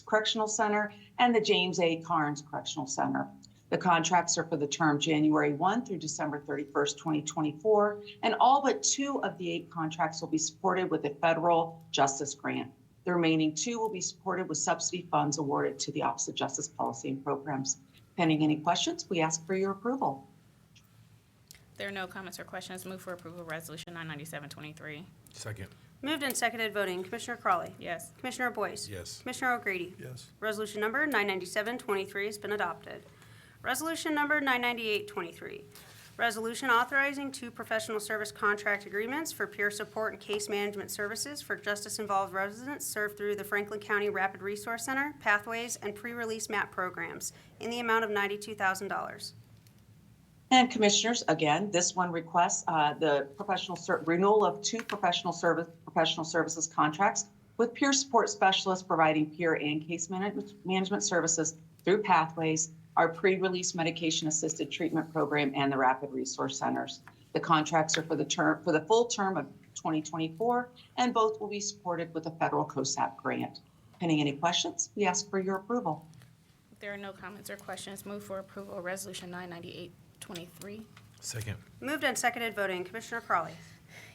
Correctional Center and the James A. Carnes Correctional Center. The contracts are for the term January 1 through December 31st, 2024, and all but 2 of the 8 contracts will be supported with a federal justice grant. The remaining 2 will be supported with subsidy funds awarded to the Office of Justice Policy and Programs. Pending any questions, we ask for your approval. If there are no comments or questions, move for approval of Resolution 997-23. Second. Moved and seconded voting. Commissioner Crawley. Yes. Commissioner Boyce. Yes. Commissioner O'Grady. Yes. Resolution number 997-23 has been adopted. Resolution number 998-23. Resolution authorizing 2 professional service contract agreements for peer support and case management services for justice-involved residents served through the Franklin County Rapid Resource Center, Pathways, and pre-release MAP programs in the amount of $92,000. And Commissioners, again, this one requests the renewal of 2 professional services contracts with peer support specialists providing peer and case management services through Pathways, our pre-release medication-assisted treatment program, and the Rapid Resource Centers. The contracts are for the full term of 2024, and both will be supported with a federal COSAP grant. Pending any questions, we ask for your approval. If there are no comments or questions, move for approval of Resolution 998-23. Second. Moved and seconded voting. Commissioner Crawley.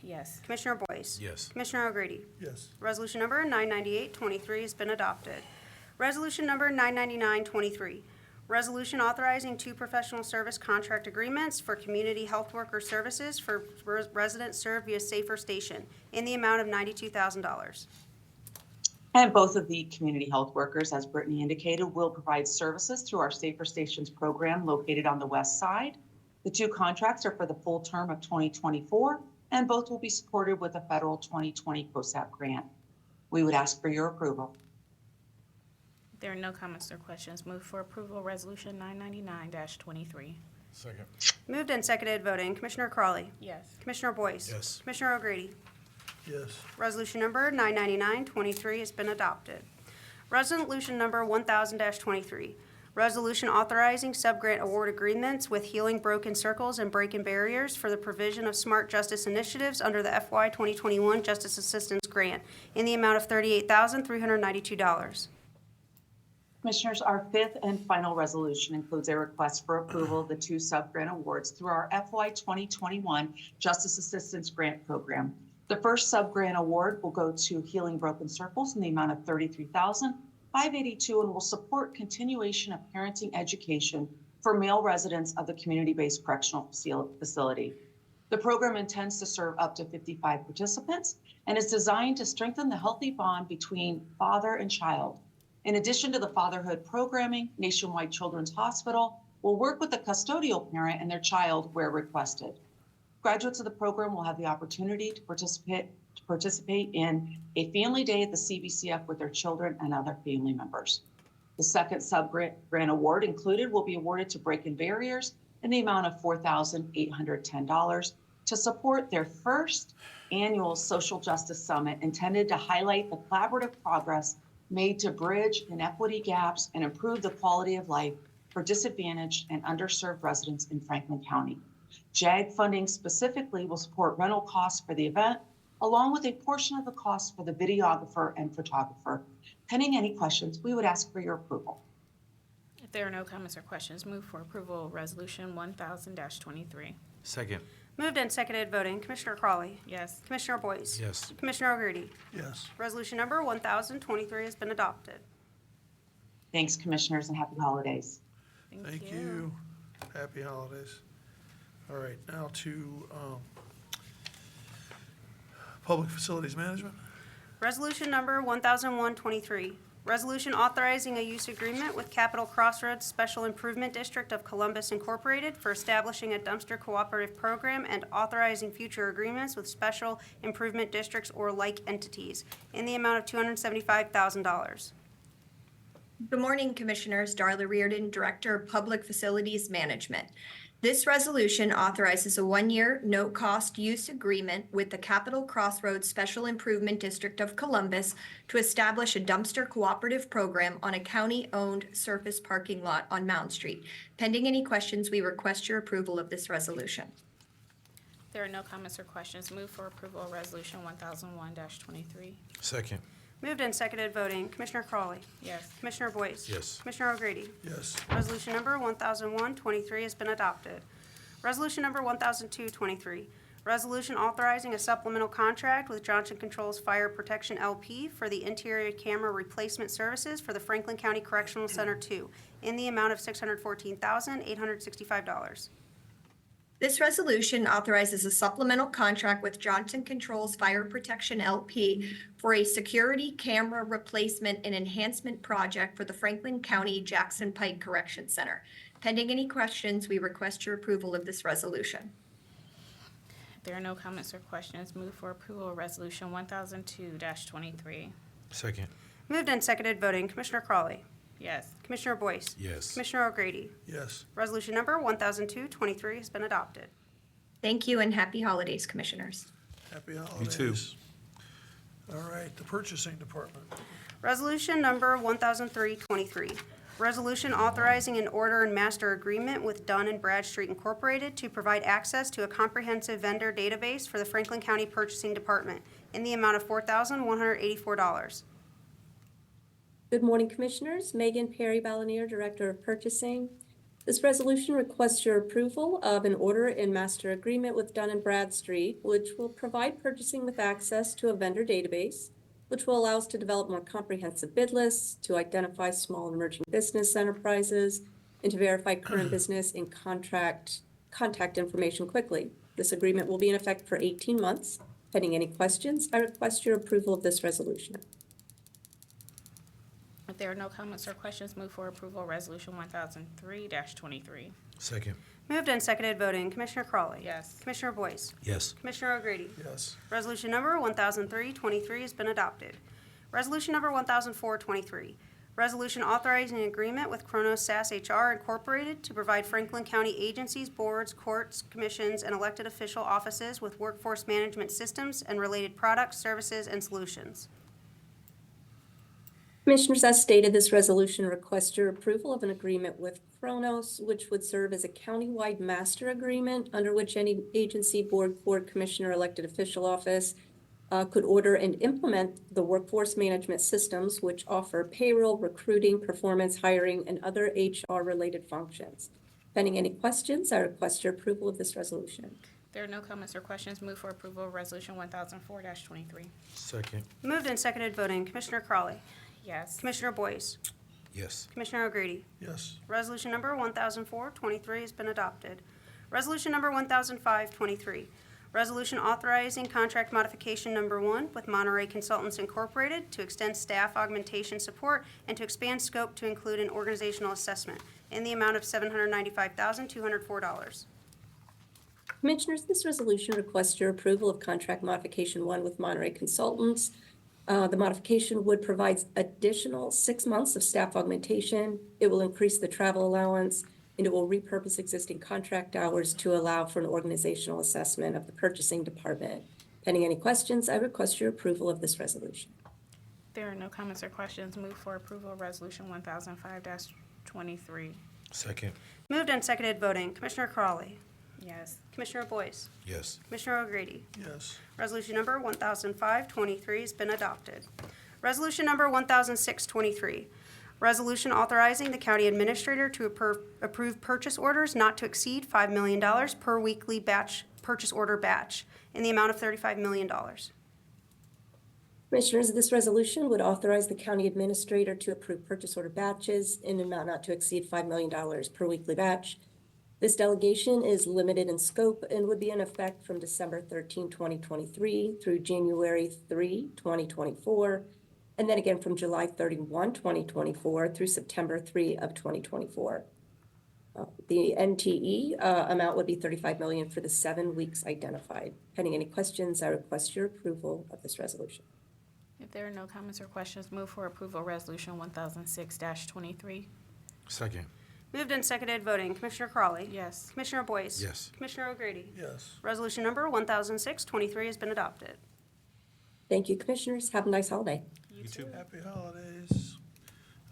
Yes. Commissioner Boyce. Yes. Commissioner O'Grady. Yes. Resolution number 998-23 has been adopted. Resolution number 999-23. Resolution authorizing 2 professional service contract agreements for community health worker services for residents served via Safer Station in the amount of $92,000. And both of the community health workers, as Brittany indicated, will provide services through our Safer Stations program located on the west side. The 2 contracts are for the full term of 2024, and both will be supported with a federal 2020 COSAP grant. We would ask for your approval. If there are no comments or questions, move for approval of Resolution 999-23. Second. Moved and seconded voting. Commissioner Crawley. Yes. Commissioner Boyce. Yes. Commissioner O'Grady. Yes. Resolution number 999-23 has been adopted. Resolution number 1000-23, resolution authorizing sub-grant award agreements with Healing Broken Circles and Breaking Barriers for the provision of smart justice initiatives under the FY 2021 Justice Assistance Grant in the amount of $38,392. Commissioners, our fifth and final resolution includes a request for approval of the two sub-grant awards through our FY 2021 Justice Assistance Grant Program. The first sub-grant award will go to Healing Broken Circles in the amount of $33,582 and will support continuation of parenting education for male residents of the community-based correctional facility. The program intends to serve up to 55 participants and is designed to strengthen the healthy bond between father and child. In addition to the fatherhood programming, Nationwide Children's Hospital will work with the custodial parent and their child where requested. Graduates of the program will have the opportunity to participate in a family day at the CBCF with their children and other family members. The second sub-grant award included will be awarded to Breaking Barriers in the amount of $4,810 to support their first annual Social Justice Summit intended to highlight the collaborative progress made to bridge inequity gaps and improve the quality of life for disadvantaged and underserved residents in Franklin County. JAG funding specifically will support rental costs for the event, along with a portion of the cost for the videographer and photographer. Pending any questions, we would ask for your approval. If there are no comments or questions, move for approval of Resolution 1000-23. Second. Moved and seconded voting, Commissioner Crawley. Yes. Commissioner Boyce. Yes. Commissioner O'Grady. Yes. Resolution number 1023 has been adopted. Thanks, Commissioners, and happy holidays. Thank you. Happy holidays. All right, now to Public Facilities Management. Resolution number 1001-23, resolution authorizing a use agreement with Capital Crossroads Special Improvement District of Columbus Incorporated for establishing a dumpster cooperative program and authorizing future agreements with special improvement districts or like entities in the amount of $275,000. Good morning, Commissioners. Darla Reardon, Director of Public Facilities Management. This resolution authorizes a one-year no-cost use agreement with the Capital Crossroads Special Improvement District of Columbus to establish a dumpster cooperative program on a county-owned surface parking lot on Mound Street. Pending any questions, we request your approval of this resolution. If there are no comments or questions, move for approval of Resolution 1001-23. Second. Moved and seconded voting, Commissioner Crawley. Yes. Commissioner Boyce. Yes. Commissioner O'Grady. Yes. Resolution number 1001-23 has been adopted. Resolution number 1002-23, resolution authorizing a supplemental contract with Johnson Controls Fire Protection LP for the interior camera replacement services for the Franklin County Correctional Center 2 in the amount of $614,865. This resolution authorizes a supplemental contract with Johnson Controls Fire Protection LP for a security camera replacement and enhancement project for the Franklin County Jackson Pike Correction Center. Pending any questions, we request your approval of this resolution. If there are no comments or questions, move for approval of Resolution 1002-23. Second. Moved and seconded voting, Commissioner Crawley. Yes. Commissioner Boyce. Yes. Commissioner O'Grady. Yes. Resolution number 1002-23 has been adopted. Thank you and happy holidays, Commissioners. Happy holidays. too. All right, the Purchasing Department. Resolution number 1003-23, resolution authorizing an order and master agreement with Dun & Bradstreet Incorporated to provide access to a comprehensive vendor database for the Franklin County Purchasing Department in the amount of $4,184. Good morning, Commissioners. Megan Perry Balanier, Director of Purchasing. This resolution requests your approval of an order and master agreement with Dun & Bradstreet, which will provide purchasing with access to a vendor database, which will allow us to develop more comprehensive bid lists, to identify small and emerging business enterprises, and to verify current business and contact information quickly. This agreement will be in effect for 18 months. Pending any questions, I request your approval of this resolution. If there are no comments or questions, move for approval of Resolution 1003-23. Second. Moved and seconded voting, Commissioner Crawley. Yes. Commissioner Boyce. Yes. Commissioner O'Grady. Yes. Resolution number 1003-23 has been adopted. Resolution number 1004-23, Resolution authorizing an agreement with Kronos SAS HR Incorporated to provide Franklin County agencies, boards, courts, commissions, and elected official offices with workforce management systems and related products, services, and solutions. Commissioners, as stated, this resolution requests your approval of an agreement with Kronos, which would serve as a countywide master agreement under which any agency, board, court, commissioner, elected official office could order and implement the workforce management systems which offer payroll, recruiting, performance, hiring, and other HR-related functions. Pending any questions, I request your approval of this resolution. There are no comments or questions. Move for approval of Resolution 1004-23. Second. Moved and seconded voting. Commissioner Crawley. Yes. Commissioner Boyce. Yes. Commissioner O'Grady. Yes. Resolution number 1004-23 has been adopted. Resolution number 1005-23. Resolution authorizing contract modification number 1 with Monterey Consultants Incorporated to extend staff augmentation support and to expand scope to include an organizational assessment in the amount of $795,204. Commissioners, this resolution requests your approval of contract modification 1 with Monterey Consultants. The modification would provide additional 6 months of staff augmentation. It will increase the travel allowance, and it will repurpose existing contract hours to allow for an organizational assessment of the purchasing department. Pending any questions, I request your approval of this resolution. There are no comments or questions. Move for approval of Resolution 1005-23. Second. Moved and seconded voting. Commissioner Crawley. Yes. Commissioner Boyce. Yes. Commissioner O'Grady. Yes. Resolution number 1005-23 has been adopted. Resolution number 1006-23. Resolution authorizing the county administrator to approve purchase orders not to exceed $5 million per weekly purchase order batch in the amount of $35 million. Commissioners, this resolution would authorize the county administrator to approve purchase order batches in an amount not to exceed $5 million per weekly batch. This delegation is limited in scope and would be in effect from December 13, 2023 through January 3, 2024, and then again from July 31, 2024 through September 3 of 2024. The NTE amount would be $35 million for the 7 weeks identified. Pending any questions, I request your approval of this resolution. If there are no comments or questions, move for approval of Resolution 1006-23. Second. Moved and seconded voting. Commissioner Crawley. Yes. Commissioner Boyce. Yes. Commissioner O'Grady. Yes. Resolution number 1006-23 has been adopted. Thank you, Commissioners. Have a nice holiday. You too. Happy holidays.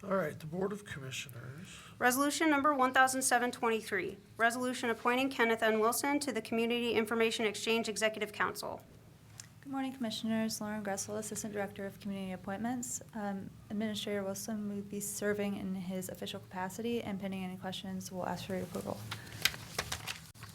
All right, the Board of Commissioners. Resolution number 1007-23. Resolution appointing Kenneth N. Wilson to the Community Information Exchange Executive Council. Good morning, Commissioners. Lauren Gressel, Assistant Director of Community Appointments. Administrator Wilson will be serving in his official capacity, and pending any questions, we'll ask for your approval.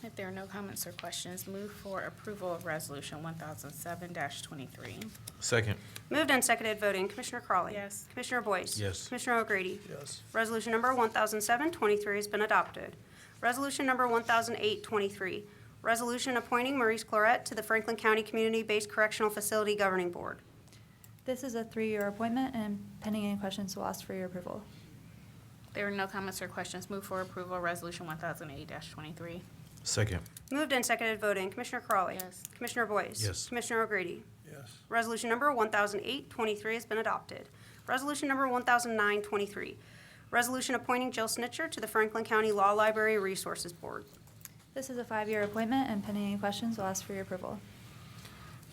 If there are no comments or questions, move for approval of Resolution 1007-23. Second. Moved and seconded voting. Commissioner Crawley. Yes. Commissioner Boyce. Yes. Commissioner O'Grady. Yes. Resolution number 1007-23 has been adopted. Resolution number 1008-23. Resolution appointing Maurice Claret to the Franklin County Community-Based Correctional Facility Governing Board. This is a 3-year appointment, and pending any questions, we'll ask for your approval. There are no comments or questions. Move for approval of Resolution 1008-23. Second. Moved and seconded voting. Commissioner Crawley. Yes. Commissioner Boyce. Yes. Commissioner O'Grady. Yes. Resolution number 1008-23 has been adopted. Resolution number 1009-23. Resolution appointing Jill Snitcher to the Franklin County Law Library Resources Board. This is a 5-year appointment, and pending any questions, we'll ask for your approval.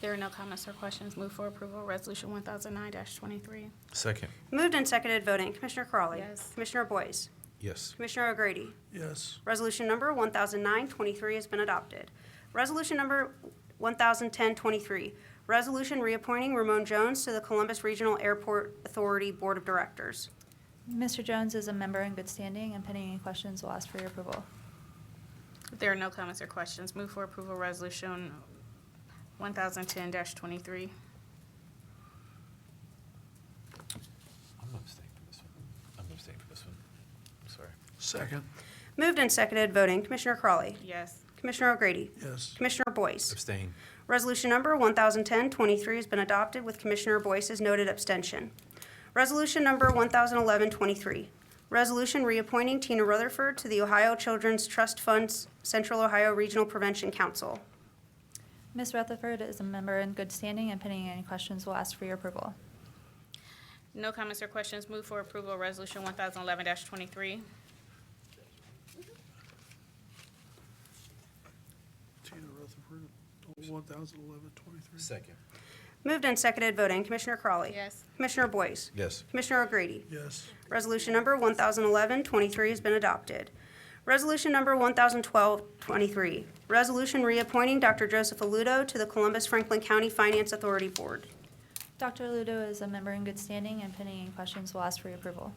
There are no comments or questions. Move for approval of Resolution 1009-23. Second. Moved and seconded voting. Commissioner Crawley. Yes. Commissioner Boyce. Yes. Commissioner O'Grady. Yes. Resolution number 1009-23 has been adopted. Resolution number 1010-23. Resolution reappointing Ramon Jones to the Columbus Regional Airport Authority Board of Directors. Mr. Jones is a member in good standing, and pending any questions, we'll ask for your approval. If there are no comments or questions, move for approval of Resolution 1010-23. I'm abstaining from this one. I'm abstaining from this one. I'm sorry. Second. Moved and seconded voting. Commissioner Crawley. Yes. Commissioner O'Grady. Yes. Commissioner Boyce. Abstain. Resolution number 1010-23 has been adopted with Commissioner Boyce's noted abstention. Resolution number 1011-23. Resolution reappointing Tina Rutherford to the Ohio Children's Trust Fund's Central Ohio Regional Prevention Council. Ms. Rutherford is a member in good standing, and pending any questions, we'll ask for your approval. No comments or questions. Move for approval of Resolution 1011-23. Tina Rutherford, 1011-23. Second. Moved and seconded, voting. Commissioner Crawley. Yes. Commissioner Boyce. Yes. Commissioner O'Grady. Yes. Resolution number 1011-23 has been adopted. Resolution number 1012-23, resolution reappointing Dr. Joseph Aludo to the Columbus-Franklin County Finance Authority Board. Dr. Ludo is a member in good standing, and pending any questions, will ask for your approval.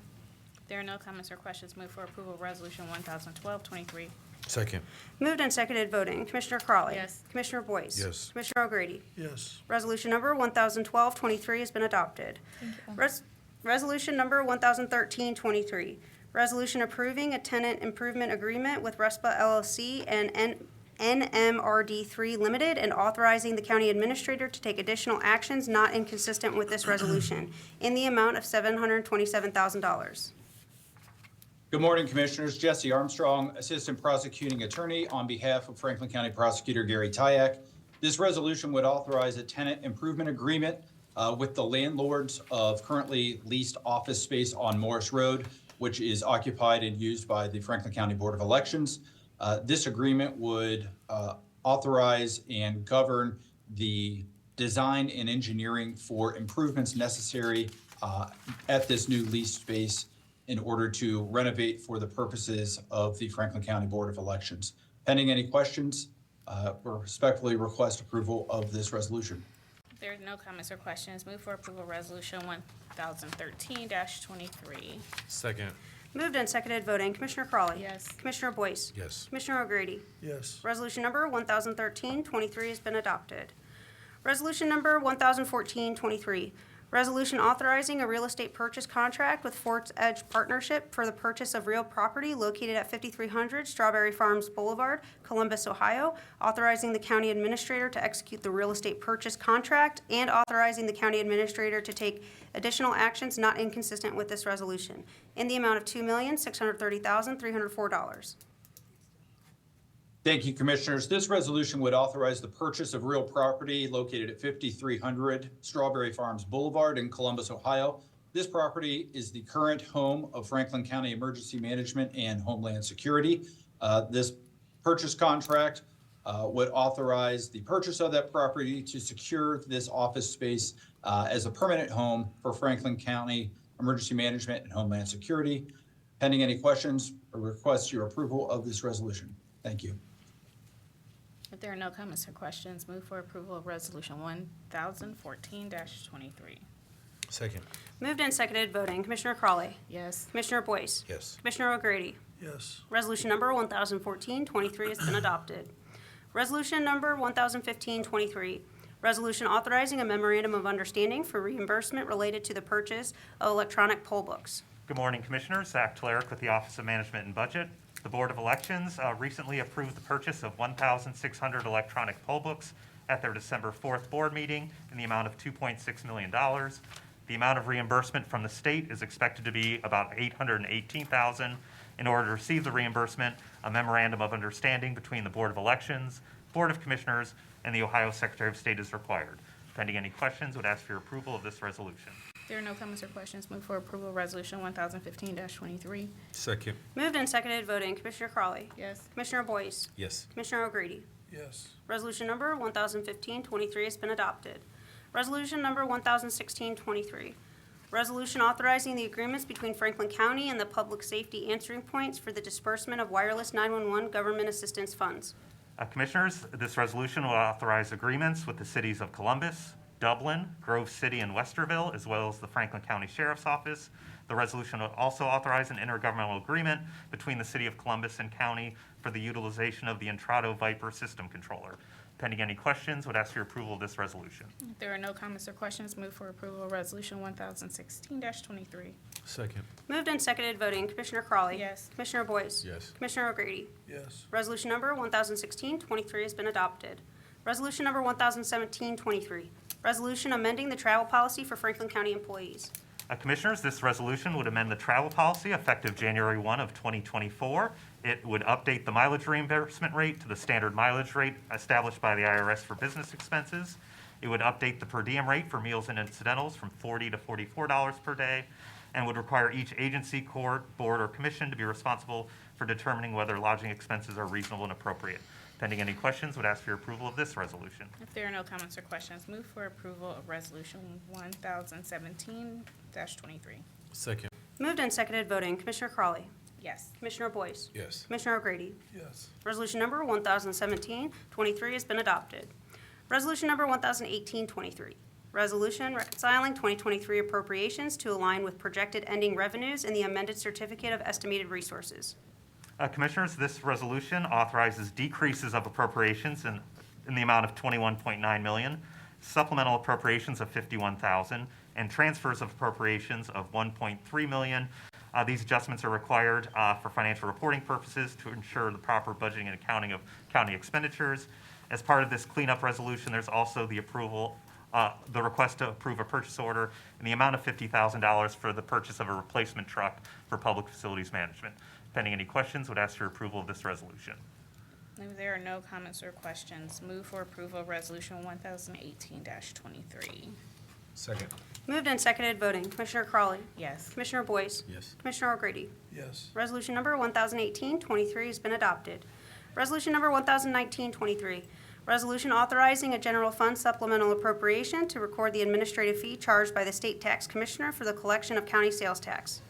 There are no comments or questions. Move for approval of Resolution 1012-23. Second. Moved and seconded, voting. Commissioner Crawley. Yes. Commissioner Boyce. Yes. Commissioner O'Grady. Yes. Resolution number 1012-23 has been adopted. Thank you. Resolution number 1013-23, resolution approving a tenant improvement agreement with RESPA LLC and NMRD3 Limited and authorizing the county administrator to take additional actions not inconsistent with this resolution in the amount of $727,000. Good morning, Commissioners. Jesse Armstrong, Assistant Prosecuting Attorney on behalf of Franklin County Prosecutor Gary Tyak. This resolution would authorize a tenant improvement agreement with the landlords of currently leased office space on Morris Road, which is occupied and used by the Franklin County Board of Elections. This agreement would authorize and govern the design and engineering for improvements necessary at this new leased space in order to renovate for the purposes of the Franklin County Board of Elections. Pending any questions, we respectfully request approval of this resolution. There are no comments or questions. Move for approval of Resolution 1013-23. Second. Moved and seconded, voting. Commissioner Crawley. Yes. Commissioner Boyce. Yes. Commissioner O'Grady. Yes. Resolution number 1013-23 has been adopted. Resolution number 1014-23, resolution authorizing a real estate purchase contract with Forts Edge Partnership for the purchase of real property located at 5300 Strawberry Farms Boulevard, Columbus, Ohio, authorizing the county administrator to execute the real estate purchase contract and authorizing the county administrator to take additional actions not inconsistent with this resolution in the amount of $2,630,304. Thank you, Commissioners. This resolution would authorize the purchase of real property located at 5300 Strawberry Farms Boulevard in Columbus, Ohio. This property is the current home of Franklin County Emergency Management and Homeland Security. This purchase contract would authorize the purchase of that property to secure this office space as a permanent home for Franklin County Emergency Management and Homeland Security. Pending any questions, I request your approval of this resolution. Thank you. If there are no comments or questions, move for approval of Resolution 1014-23. Second. Moved and seconded, voting. Commissioner Crawley. Yes. Commissioner Boyce. Yes. Commissioner O'Grady. Yes. Resolution number 1014-23 has been adopted. Resolution number 1015-23, resolution authorizing a memorandum of understanding for reimbursement related to the purchase of electronic poll books. Good morning, Commissioners. Zach Tlarik with the Office of Management and Budget. The Board of Elections recently approved the purchase of 1,600 electronic poll books at their December 4th board meeting in the amount of $2.6 million. The amount of reimbursement from the state is expected to be about $818,000. In order to receive the reimbursement, a memorandum of understanding between the Board of Elections, Board of Commissioners, and the Ohio Secretary of State is required. Pending any questions, would ask for your approval of this resolution. There are no comments or questions. Move for approval of Resolution 1015-23. Second. Moved and seconded, voting. Commissioner Crawley. Yes. Commissioner Boyce. Yes. Commissioner O'Grady. Yes. Resolution number 1015-23 has been adopted. Resolution number 1016-23, resolution authorizing the agreements between Franklin County and the Public Safety Answering Points for the disbursement of wireless 911 government assistance funds. Commissioners, this resolution will authorize agreements with the cities of Columbus, Dublin, Grove City, and Westerville, as well as the Franklin County Sheriff's Office. The resolution will also authorize an intergovernmental agreement between the City of Columbus and County for the utilization of the Intrado Viper system controller. Pending any questions, would ask for your approval of this resolution. If there are no comments or questions, move for approval of Resolution 1016-23. Second. Moved and seconded, voting. Commissioner Crawley. Yes. Commissioner Boyce. Yes. Commissioner O'Grady. Yes. Resolution number 1016-23 has been adopted. Resolution number 1017-23, resolution amending the travel policy for Franklin County employees. Commissioners, this resolution would amend the travel policy effective January 1 of 2024. It would update the mileage reimbursement rate to the standard mileage rate established by the IRS for business expenses. It would update the per diem rate for meals and incidentals from $40 to $44 per day, and would require each agency, court, board, or commission to be responsible for determining whether lodging expenses are reasonable and appropriate. Pending any questions, would ask for your approval of this resolution. If there are no comments or questions, move for approval of Resolution 1017-23. Second. Moved and seconded voting, Commissioner Crawley. Yes. Commissioner Boyce. Yes. Commissioner O'Grady. Yes. Resolution number 1017-23 has been adopted. Resolution number 1018-23. Resolution reconciling 2023 appropriations to align with projected ending revenues in the amended certificate of estimated resources. Commissioners, this resolution authorizes decreases of appropriations in the amount of $21.9 million, supplemental appropriations of $51,000, and transfers of appropriations of $1.3 million. These adjustments are required for financial reporting purposes to ensure the proper budgeting and accounting of county expenditures. As part of this cleanup resolution, there's also the request to approve a purchase order in the amount of $50,000 for the purchase of a replacement truck for public facilities management. Pending any questions, would ask your approval of this resolution. If there are no comments or questions, move for approval of Resolution 1018-23. Second. Moved and seconded voting, Commissioner Crawley. Yes. Commissioner Boyce. Yes. Commissioner O'Grady. Yes. Resolution number 1018-23 has been adopted. Resolution number 1019-23. Resolution authorizing a general fund supplemental appropriation to record the administrative fee charged by the State Tax Commissioner for the collection of county sales tax.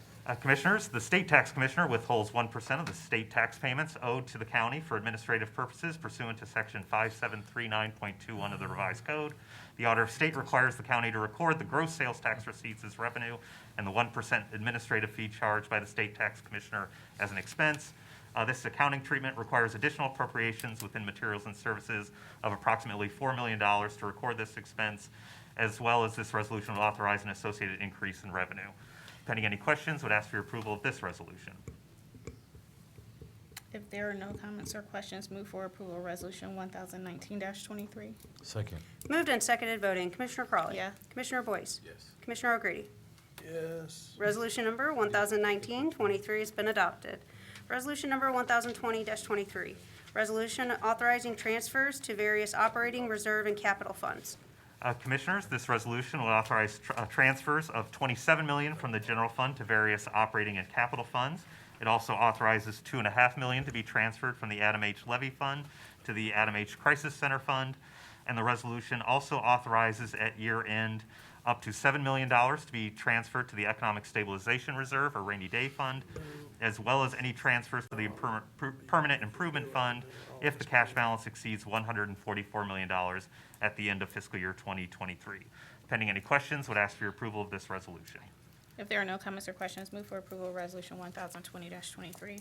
Commissioners, the State Tax Commissioner withholds 1% of the state tax payments owed to the county for administrative purposes pursuant to Section 5739.21 of the Revised Code. The Auditor of State requires the county to record the gross sales tax receipts as revenue and the 1% administrative fee charged by the State Tax Commissioner as an expense. This accounting treatment requires additional appropriations within materials and services of approximately $4 million to record this expense, as well as this resolution will authorize an associated increase in revenue. Pending any questions, would ask for your approval of this resolution. If there are no comments or questions, move for approval of Resolution 1019-23. Second. Moved and seconded voting, Commissioner Crawley. Yeah. Commissioner Boyce. Yes. Commissioner O'Grady. Yes. Resolution number 1019-23 has been adopted. Resolution number 1020-23. Resolution authorizing transfers to various operating, reserve, and capital funds. Commissioners, this resolution will authorize transfers of $27 million from the general fund to various operating and capital funds. It also authorizes $2.5 million to be transferred from the Adam H. Levy Fund to the Adam H. Crisis Center Fund. And the resolution also authorizes at year end up to $7 million to be transferred to the Economic Stabilization Reserve or Rainy Day Fund, as well as any transfers to the Permanent Improvement Fund if the cash balance exceeds $144 million at the end of fiscal year 2023. Pending any questions, would ask for your approval of this resolution. If there are no comments or questions, move for approval of Resolution 1020-23.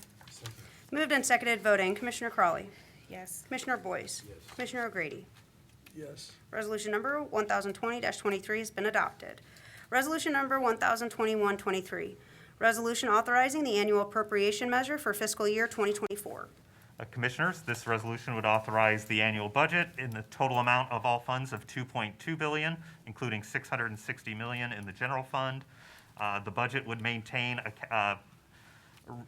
Moved and seconded voting, Commissioner Crawley. Yes. Commissioner Boyce. Yes. Commissioner O'Grady. Yes. Resolution number 1020-23 has been adopted. Resolution number 1021-23. Resolution authorizing the annual appropriation measure for fiscal year 2024. Commissioners, this resolution would authorize the annual budget in the total amount of all funds of $2.2 billion, including $660 million in the general fund. The budget would maintain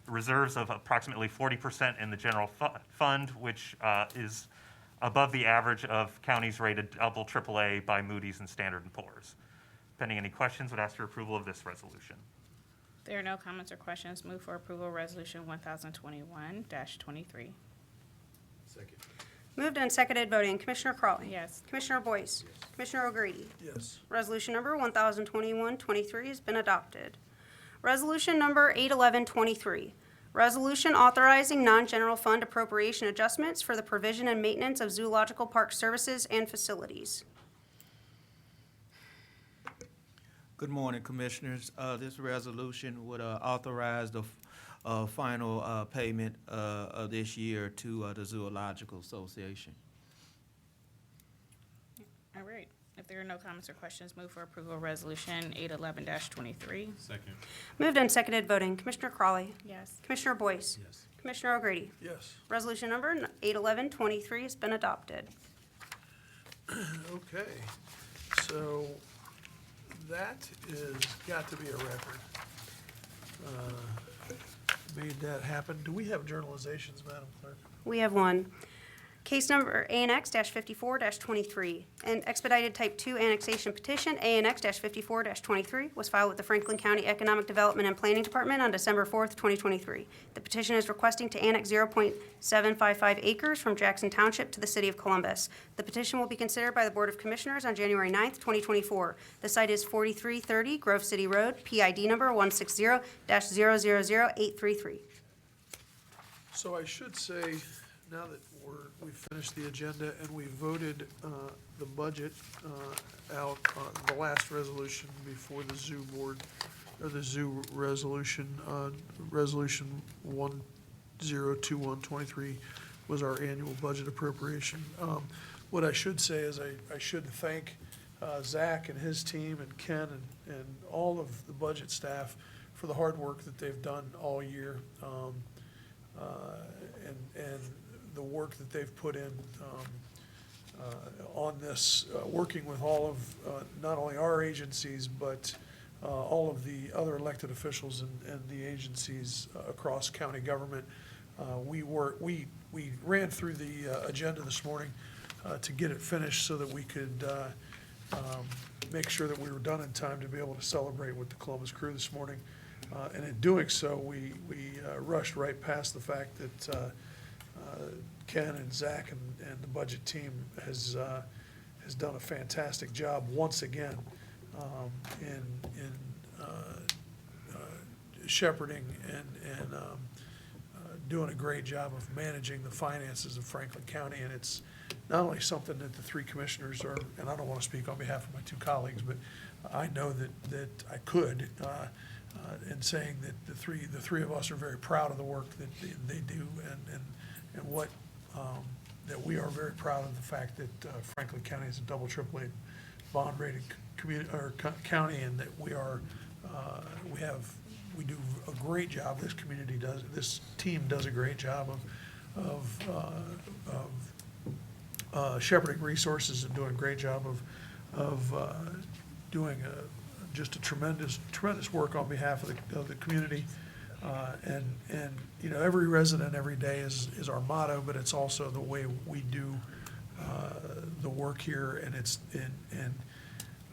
reserves of approximately 40% in the general fund, which is above the average of counties rated double AAA by Moody's and Standard & Poor's. Pending any questions, would ask for approval of this resolution. If there are no comments or questions, move for approval of Resolution 1021-23. Second. Moved and seconded voting, Commissioner Crawley. Yes. Commissioner Boyce. Commissioner O'Grady. Yes. Resolution number 1021-23 has been adopted. Resolution number 811-23. Resolution authorizing non-general fund appropriation adjustments for the provision and maintenance of zoological park services and facilities. Good morning, Commissioners. This resolution would authorize the final payment of this year to the Zoological Association. All right. If there are no comments or questions, move for approval of Resolution 811-23. Second. Moved and seconded voting, Commissioner Crawley. Yes. Commissioner Boyce. Yes. Commissioner O'Grady. Yes. Resolution number 811-23 has been adopted. Okay, so that is got to be a record. Made that happen. Do we have journalizations, Madam Clerk? We have one. Case number ANX-54-23. An expedited Type 2 annexation petition, ANX-54-23, was filed with the Franklin County Economic Development and Planning Department on December 4th, 2023. The petition is requesting to annex 0.755 acres from Jackson Township to the city of Columbus. The petition will be considered by the Board of Commissioners on January 9th, 2024. The site is 4330 Grove City Road, PID number 160-000833. So I should say, now that we've finished the agenda and we voted the budget out on the last resolution before the zoo board, or the zoo resolution, resolution 102123 was our annual budget appropriation. What I should say is I should thank Zach and his team and Ken and all of the budget staff for the hard work that they've done all year. And the work that they've put in on this, working with all of not only our agencies, but all of the other elected officials and the agencies across county government. We ran through the agenda this morning to get it finished so that we could make sure that we were done in time to be able to celebrate with the Columbus Crew this morning. And in doing so, we rushed right past the fact that Ken and Zach and the budget team has done a fantastic job once again in shepherding and doing a great job of managing the finances of Franklin County. And it's not only something that the three commissioners are, and I don't want to speak on behalf of my two colleagues, but I know that I could, in saying that the three of us are very proud of the work that they do and what, that we are very proud of the fact that Franklin County is a double AAA bond rated county, and that we do a great job. This team does a great job of shepherding resources and doing a great job of doing just a tremendous work on behalf of the community. And you know, every resident, every day is our motto, but it's also the way we do the work here, and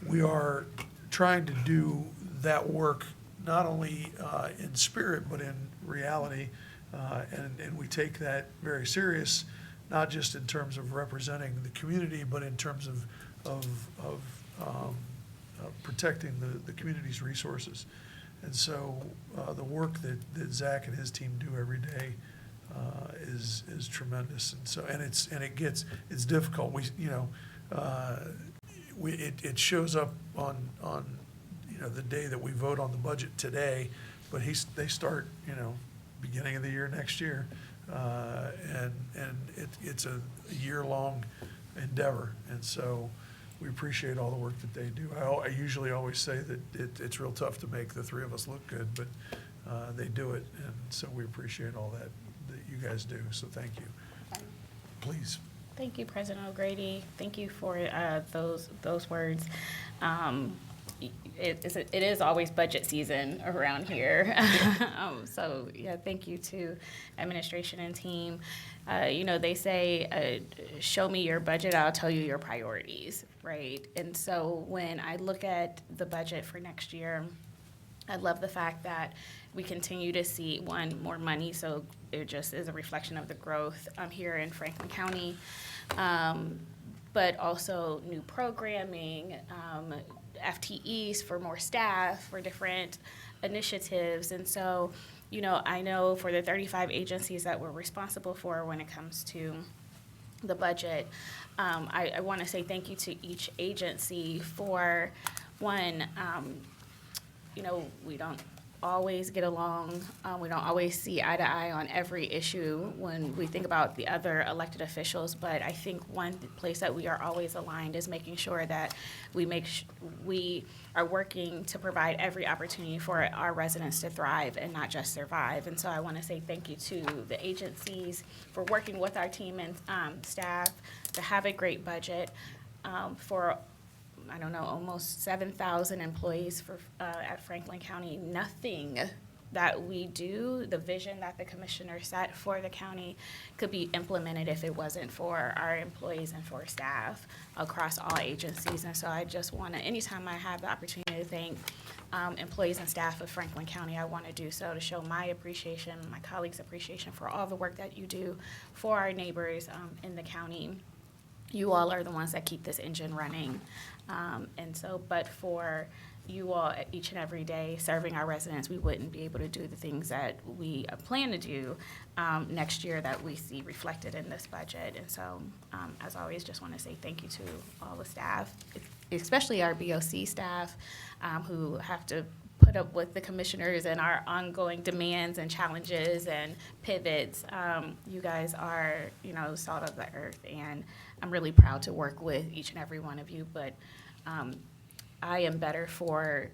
we are trying to do that work not only in spirit but in reality, and we take that very serious, not just in terms of representing the community, but in terms of protecting the community's resources. And so the work that Zach and his team do every day is tremendous. And so it's difficult. It shows up on the day that we vote on the budget today, but they start beginning of the year next year, and it's a year-long endeavor. And so we appreciate all the work that they do. I usually always say that it's real tough to make the three of us look good, but they do it, and so we appreciate all that you guys do. So thank you. Please. Thank you, President O'Grady. Thank you for those words. It is always budget season around here. So yeah, thank you to administration and team. They say, show me your budget, I'll tell you your priorities, right? And so when I look at the budget for next year, I love the fact that we continue to see, more money, so it just is a reflection of the growth here in Franklin County, but also new programming, FTEs for more staff, for different initiatives. And so, I know for the 35 agencies that we're responsible for when it comes to the budget, I want to say thank you to each agency for, one, we don't always get along. We don't always see eye to eye on every issue when we think about the other elected officials, but I think one place that we are always aligned is making sure that we are working to provide every opportunity for our residents to thrive and not just survive. And so I want to say thank you to the agencies for working with our team and staff to have a great budget for almost 7,000 employees at Franklin County. Nothing that we do, the vision that the commissioner set for the county could be implemented if it wasn't for our employees and for staff across all agencies. And so I just want to, anytime I have the opportunity to thank employees and staff of Franklin County, I want to do so to show my appreciation, my colleagues' appreciation for all the work that you do for our neighbors in the county. You all are the ones that keep this engine running. And so, but for you all each and every day serving our residents, we wouldn't be able to do the things that we plan to do next year that we see reflected in this budget. And so, as always, just want to say thank you to all the staff, especially our BOC staff, who have to put up with the commissioners and our ongoing demands and challenges and pivots. You guys are, salt of the earth, and I'm really proud to work with each and every one of you. But I am better for,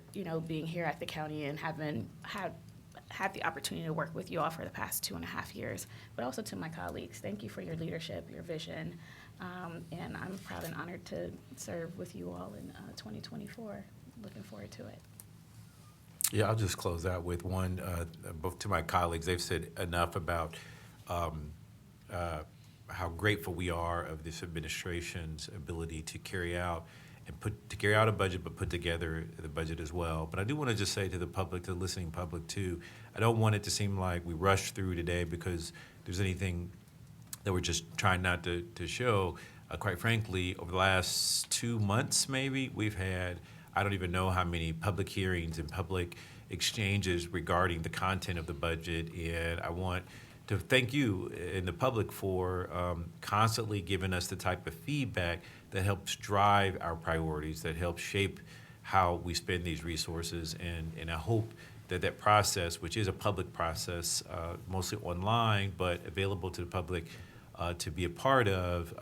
being here at the county and having had the opportunity to work with you all for the past 2.5 years, but also to my colleagues. Thank you for your leadership, your vision, and I'm proud and honored to serve with you all in 2024. Looking forward to it. Yeah, I'll just close out with one, both to my colleagues. They've said enough about how grateful we are of this administration's ability to carry out a budget, but put together the budget as well. But I do want to just say to the public, to the listening public too, I don't want it to seem like we rushed through today because there's anything that we're just trying not to show. Quite frankly, over the last 2 months maybe, we've had, I don't even know how many public hearings and public exchanges regarding the content of the budget. And I want to thank you and the public for constantly giving us the type of feedback that helps drive our priorities, that helps shape how we spend these resources. And I hope that process, which is a public process, mostly online, but available to the public to be a part of,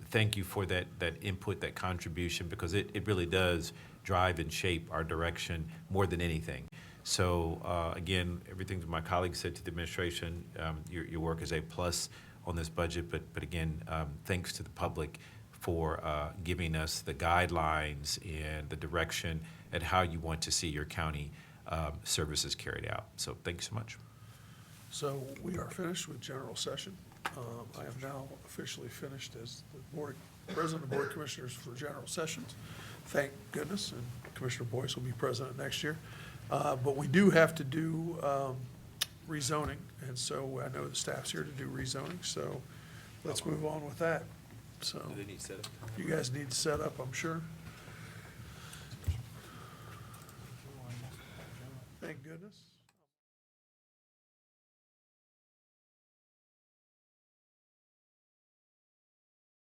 thank you for that input, that contribution, because it really does drive and shape our direction more than anything. So again, everything that my colleagues said to the administration, your work is a plus on this budget, but again, thanks to the public for giving us the guidelines and the direction at how you want to see your county services carried out. So thank you so much. So we are finished with general session. I am now officially finished as the President of the Board of Commissioners for general sessions. Thank goodness, and Commissioner Boyce will be president next year. But we do have to do rezoning, and so I know the staff's here to do rezoning, so let's move on with that. So Do they need to set up? you guys need to set up, I'm sure. Thank goodness.